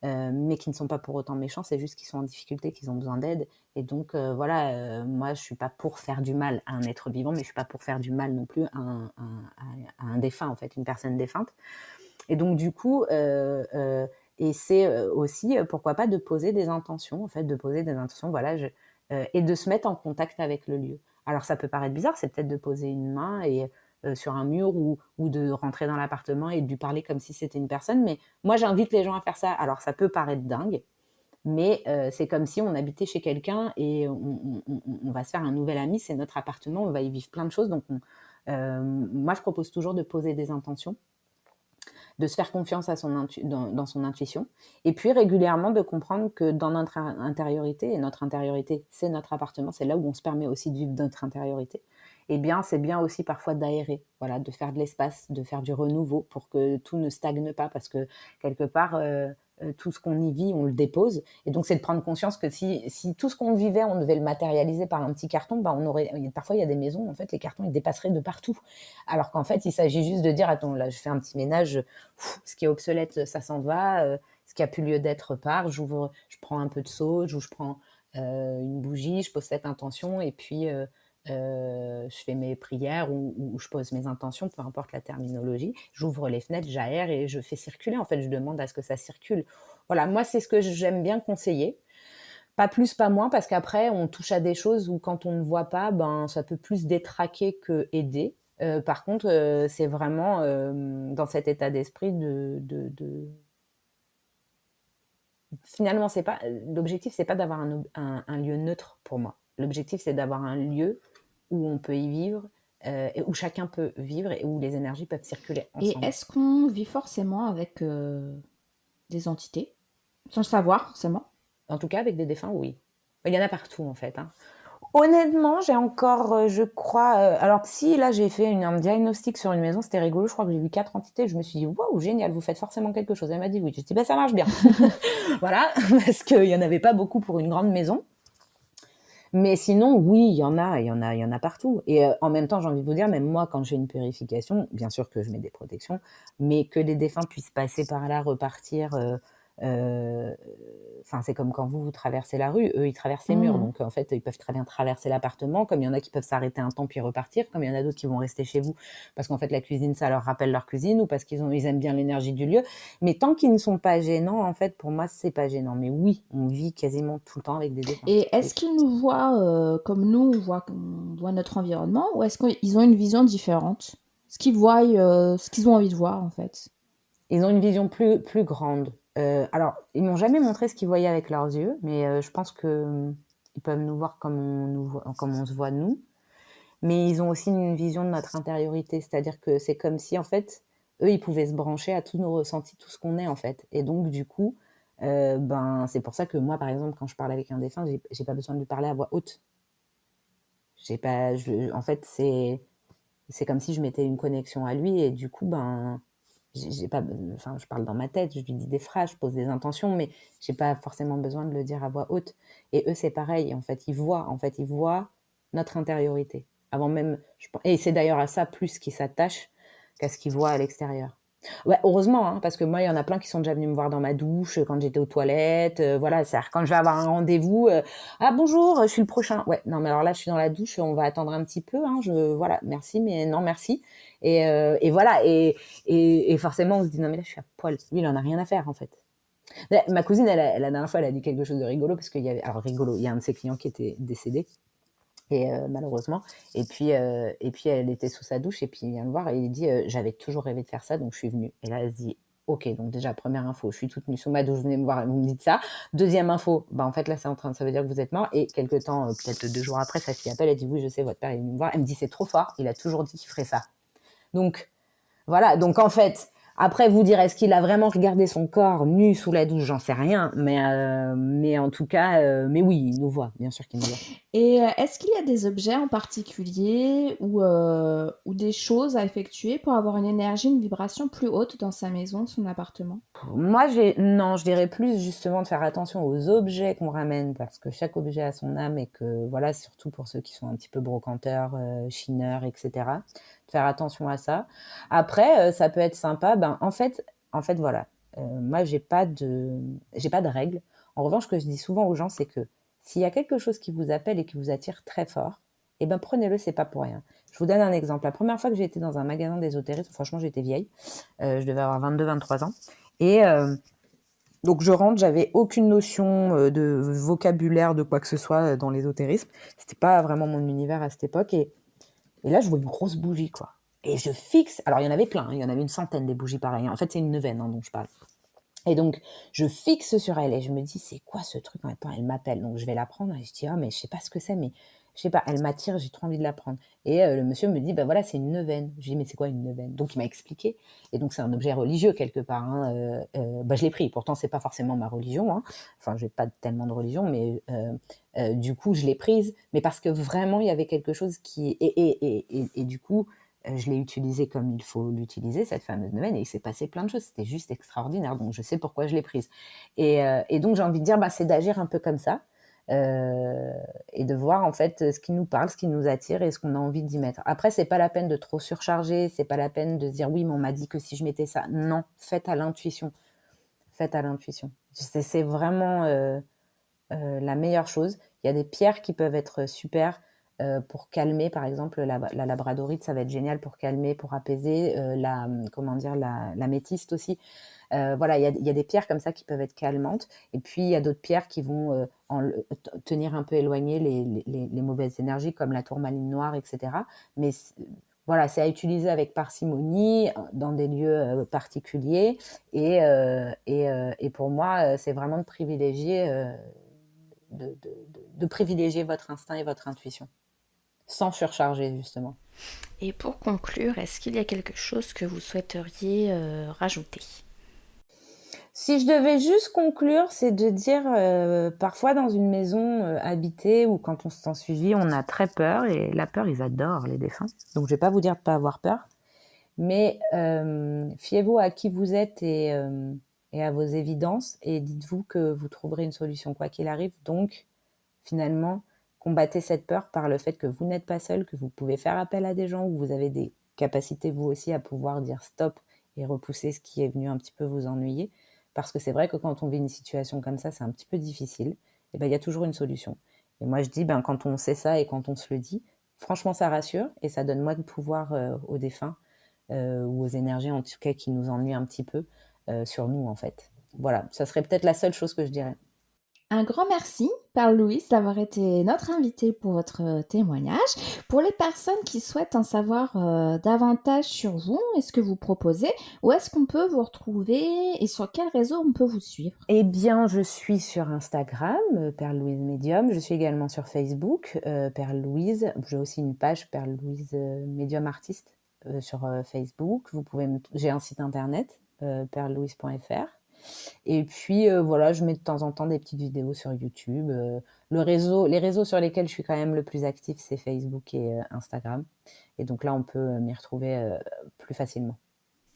mais qui ne sont pas pour autant méchants, c'est juste qu'ils sont en difficulté, qu'ils ont besoin d'aide. Et donc voilà, moi je suis pas pour faire du mal à un être vivant, mais je suis pas pour faire du mal non plus à un défunt en fait, une personne défunte. Et donc du coup, et c'est aussi pourquoi pas de poser des intentions, en fait, de poser des intentions, voilà, et de se mettre en contact avec le lieu. Alors ça peut paraître bizarre, c'est peut-être de poser une main et sur un mur ou de rentrer dans l'appartement et de lui parler comme si c'était une personne, mais moi j'invite les gens à faire ça. Alors ça peut paraître dingue, mais c'est comme si on habitait chez quelqu'un et on va se faire un nouvel ami, c'est notre appartement, on va y vivre plein de choses. Donc moi je propose toujours de poser des intentions, de se faire confiance à dans son intuition, et puis régulièrement de comprendre que dans notre intériorité, et notre intériorité, c'est notre appartement, c'est là où on se permet aussi de vivre notre intériorité, eh bien, c'est bien aussi parfois d'aérer, voilà, de faire de l'espace, de faire du renouveau pour que tout ne stagne pas, parce que quelque part, tout ce qu'on y vit, on le dépose. Et donc, c'est de prendre conscience que si tout ce qu'on vivait, on devait le matérialiser par un petit carton, ben parfois, il y a des maisons, en fait, les cartons, ils dépasseraient de partout. Alors qu'en fait, il s'agit juste de dire, attends, là, je fais un petit ménage, ce qui est obsolète, ça s'en va, ce qui a plus lieu d'être part, je prends un peu de sauge, ou je prends une bougie, je pose cette intention, et puis je fais mes prières ou je pose mes intentions, peu importe la terminologie, j'ouvre les fenêtres, j'aère et je fais circuler, en fait, je demande à ce que ça circule. Voilà, moi, c'est ce que j'aime bien conseiller. Pas plus, pas moins, parce qu'après, on touche à des choses où quand on ne voit pas, ben, ça peut plus détraquer que aider. Par contre, c'est vraiment dans cet état d'esprit finalement, c'est pas l'objectif, c'est pas d'avoir un lieu neutre pour moi. L'objectif, c'est d'avoir un lieu où on peut y vivre, et où chacun peut vivre et où les énergies peuvent circuler Et ensemble. est-ce qu'on vit forcément avec des entités, sans le savoir forcément? En tout cas, avec des défunts, oui. Il y en a partout, en fait, hein. Honnêtement, j'ai encore, je crois, alors si là j'ai fait un diagnostic sur une maison, c'était rigolo, je crois que j'ai vu 4 entités, je me suis dit: «Waouh, génial, vous faites forcément quelque chose». Elle m'a dit: «Oui». J'ai dit: «Bah, ça marche bien». Voilà, parce qu'il y en avait pas beaucoup pour une grande maison. Mais sinon, oui, il y en a partout. Et en même temps, j'ai envie de vous dire, même moi, quand je fais une purification, bien sûr que je mets des protections, mais que les défunts puissent passer par là, repartir. Euh, Enfin, c'est comme quand vous traversez la rue, eux, ils traversent les murs. Mhm. Donc, en fait, ils peuvent très bien traverser l'appartement, comme il y en a qui peuvent s'arrêter un temps puis repartir, comme il y en a d'autres qui vont rester chez vous parce qu'en fait, la cuisine, ça leur rappelle leur cuisine ou parce ils aiment bien l'énergie du lieu. Mais tant qu'ils ne sont pas gênants, en fait, pour moi, c'est pas gênant. Mais oui, on vit quasiment tout le temps avec des défunts. Et est-ce qu'ils nous voient comme nous, on voit notre environnement, ou est-ce qu'ils ont une vision différente? Ce qu'ils voient, ce qu'ils ont envie de voir, en fait. Ils ont une vision plus grande. Alors, ils m'ont jamais montré ce qu'ils voyaient avec leurs yeux, mais je pense que ils peuvent nous voir comme comme on se voit nous. Mais ils ont aussi une vision de notre intériorité, c'est-à-dire que c'est comme si en fait, eux, ils pouvaient se brancher à tous nos ressentis, tout ce qu'on est en fait. Et donc du coup, ben c'est pour ça que moi, par exemple, quand je parle avec un défunt, j'ai pas besoin de lui parler à voix haute. J'ai pas, en fait, c'est comme si je mettais une connexion à lui et du coup, ben j'ai pas, enfin, je parle dans ma tête, je lui dis des phrases, je pose des intentions, mais j'ai pas forcément besoin de le dire à voix haute. Et eux, c'est pareil, en fait, ils voient notre intériorité. Avant même, et c'est d'ailleurs à ça plus qu'ils s'attachent qu'à ce qu'ils voient à l'extérieur. Ouais, heureusement, hein, parce que moi, il y en a plein qui sont déjà venus me voir dans ma douche, quand j'étais aux toilettes, voilà, c'est-à-dire quand je vais avoir un rendez-vous, ah bonjour, je suis le prochain. Ouais, non, mais alors là, je suis dans la douche, on va attendre un petit peu, hein, voilà, merci, mais non, merci. Et voilà, et forcément, on se dit, non, mais là, je suis à poil. Lui, il en a rien à faire, en fait. Ma cousine, la dernière fois, elle a dit quelque chose de rigolo, parce qu'il y avait, alors rigolo, il y a un de ses clients qui était décédé, et malheureusement, et puis elle était sous sa douche, et puis il vient me voir, et il dit, j'avais toujours rêvé de faire ça, donc je suis venue. Et là, elle se dit, ok, donc déjà, première info, je suis toute nue sous ma douche, vous venez me voir et vous me dites ça. Deuxième info, bah en fait, là, ça veut dire que vous êtes mort, et quelques temps, peut-être 2 jours après, sa fille appelle, elle dit, oui, je sais, votre père est venu me voir. Elle me dit, c'est trop fort, il a toujours dit qu'il ferait ça. Donc, voilà, donc en fait, après vous dire, est-ce qu'il a vraiment regardé son corps nu sous la douche, j'en sais rien, mais en tout cas, mais oui, il nous voit, bien sûr qu'il nous voit. Et est-ce qu'il y a des objets en particulier ou des choses à effectuer pour avoir une énergie, une vibration plus haute dans sa maison, son appartement? Moi, non, je dirais plus justement de faire attention aux objets qu'on ramène, parce que chaque objet a son âme et que voilà, surtout pour ceux qui sont un petit peu brocanteurs, chineurs, etc. De faire attention à ça. Après, ça peut être sympa. Ben, en fait, voilà. Moi, j'ai pas de règles. En revanche, ce que je dis souvent aux gens, c'est que s'il y a quelque chose qui vous appelle et qui vous attire très fort, eh ben prenez-le, c'est pas pour rien. Je vous donne un exemple. La première fois que j'ai été dans un magasin d'ésotérisme, franchement, j'étais vieille. Je devais avoir 22-23 ans. Et donc je rentre, j'avais aucune notion de vocabulaire, de quoi que ce soit dans l'ésotérisme. C'était pas vraiment mon univers à cette époque. Et là, je vois une grosse bougie, quoi. Et je fixe. Alors, il y en avait plein, hein, il y en avait une centaine des bougies pareilles. En fait, c'est une neuvaine dont je parle. Et donc, je fixe sur elle et je me dis, c'est quoi ce truc? En même temps, elle m'appelle. Donc, je vais la prendre et je dis, ah, mais je sais pas ce que c'est, mais je sais pas, elle m'attire, j'ai trop envie de la prendre. Et le monsieur me dit, bah voilà, c'est une neuvaine. Je lui dis, mais c'est quoi une neuvaine? Donc, il m'a expliqué. Et donc, c'est un objet religieux quelque part, hein. Bah, je l'ai pris. Pourtant, c'est pas forcément ma religion, hein. Enfin, j'ai pas tellement de religion, mais du coup, je l'ai prise. Mais parce que vraiment, il y avait quelque chose qui. Et du coup, je l'ai utilisée comme il faut l'utiliser, cette fameuse neuvaine, et il s'est passé plein de choses. C'était juste extraordinaire. Donc, je sais pourquoi je l'ai prise. Et donc, j'ai envie de dire, bah, c'est d'agir un peu comme ça. Et de voir en fait ce qui nous parle, ce qui nous attire et ce qu'on a envie d'y mettre. Après, c'est pas la peine de trop surcharger, c'est pas la peine de se dire oui, mais on m'a dit que si je mettais ça. Non, faites à l'intuition. Faites à l'intuition. C'est vraiment la meilleure chose. Il y a des pierres qui peuvent être super pour calmer, par exemple, la labradorite, ça va être génial pour calmer, pour apaiser. Comment dire, la métiste aussi. Voilà, il y a des pierres comme ça qui peuvent être calmantes. Et puis, il y a d'autres pierres qui vont tenir un peu éloigné les mauvaises énergies, comme la tourmaline noire, etc. Mais voilà, c'est à utiliser avec parcimonie, dans des lieux particuliers. Et pour moi, c'est vraiment de privilégier, de privilégier votre instinct et votre intuition, sans surcharger, justement. Et pour conclure, est-ce qu'il y a quelque chose que vous souhaiteriez rajouter? Si je devais juste conclure, c'est de dire, parfois dans une maison, habitée ou quand on se sent suivi, on a très peur et la peur, ils adorent les défunts. Donc je vais pas vous dire de pas avoir peur, mais fiez-vous à qui vous êtes et à vos évidences et dites-vous que vous trouverez une solution quoi qu'il arrive. Donc finalement, combattez cette peur par le fait que vous n'êtes pas seul, que vous pouvez faire appel à des gens, que vous avez des capacités vous aussi à pouvoir dire stop et repousser ce qui est venu un petit peu vous ennuyer. Parce que c'est vrai que quand on vit une situation comme ça, c'est un petit peu difficile. Et ben, il y a toujours une solution. Et moi, je dis, ben, quand on sait ça et quand on se le dit, franchement, ça rassure et ça donne moins de pouvoir aux défunts ou aux énergies, en tout cas, qui nous ennuient un petit peu sur nous, en fait. Voilà, ça serait peut-être la seule chose que je dirais. Un grand merci, Perle Louise, d'avoir été notre invitée pour votre témoignage. Pour les personnes qui souhaitent en savoir davantage sur vous et ce que vous proposez, où est-ce qu'on peut vous retrouver et sur quel réseau on peut vous suivre? Eh bien, je suis sur Instagram, Perle Louise Medium. Je suis également sur Facebook, Perle Louise. J'ai aussi une page Perle Louise Medium Artiste sur Facebook. J'ai un site internet, perlelouise.fr. Et puis voilà, je mets de temps en temps des petites vidéos sur YouTube. Les réseaux sur lesquels je suis quand même le plus active, c'est Facebook et Instagram. Et donc là, on peut m'y retrouver plus facilement.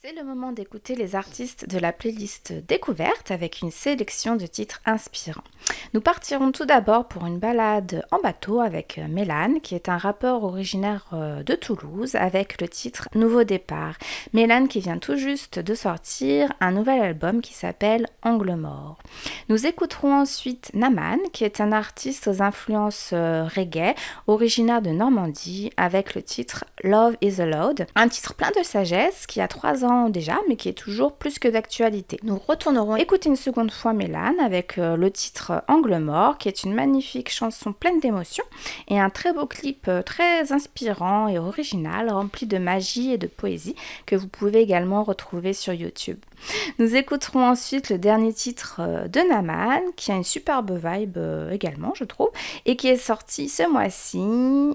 C'est le moment d'écouter les artistes de la playlist découverte avec une sélection de titres inspirants. Nous partirons tout d'abord pour une balade en bateau avec Mélane, qui est un rappeur originaire de Toulouse, avec le titre Nouveau départ. Mélane qui vient tout juste de sortir un nouvel album qui s'appelle Angle mort. Nous écouterons ensuite Naman, qui est un artiste aux influences reggae, originaire de Normandie, avec le titre Love is Allowed, un titre plein de sagesse qui a 3 ans déjà, mais qui est toujours plus que d'actualité. Nous retournerons écouter une seconde fois Mélane avec le titre Angle mort, qui est une magnifique chanson pleine d'émotions et un très beau clip très inspirant et original, rempli de magie et de poésie, que vous pouvez également retrouver sur YouTube. Nous écouterons ensuite le dernier titre de Naman, qui a une superbe vibe également, je trouve, et qui est sorti ce mois-ci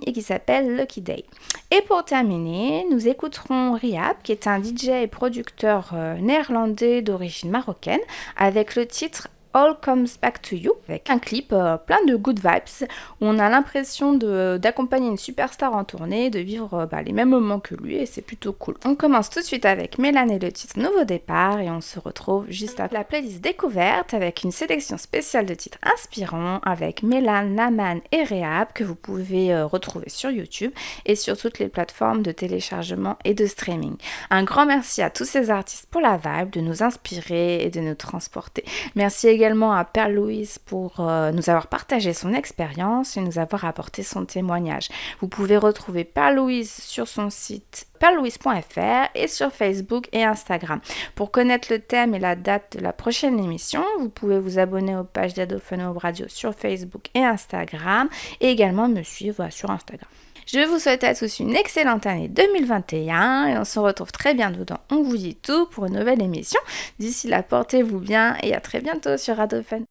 et qui s'appelle Lucky Day. Et pour terminer, nous écouterons Rihab, qui est un DJ et producteur néerlandais d'origine marocaine, avec le titre All Comes Back to You, avec un clip plein de good vibes, où on a l'impression d'accompagner une superstar en tournée, de vivre les mêmes moments que lui, et c'est plutôt cool. On commence tout de suite avec Mélane et le titre Nouveau départ, et on se retrouve juste après la playlist découverte, avec une sélection spéciale de titres inspirants, avec Mélane, Naman et Rehab, que vous pouvez retrouver sur YouTube, et sur toutes les plateformes de téléchargement et de streaming. Un grand merci à tous ces artistes pour la vibe, de nous inspirer et de nous transporter. Merci également à Perle Louise pour nous avoir partagé son expérience et nous avoir apporté son témoignage. Vous pouvez retrouver Perle Louise sur son site perlelouise.fr et sur Facebook et Instagram. Pour connaître le thème et la date de la prochaine émission, vous pouvez vous abonner aux pages d'Adophone Radio sur Facebook et Instagram et également me suivre sur Instagram. Je vous souhaite à tous une excellente année 2021 et on se retrouve très bientôt dans On vous dit tout pour une nouvelle émission. D'ici là, portez-vous bien et à très bientôt sur Adophone.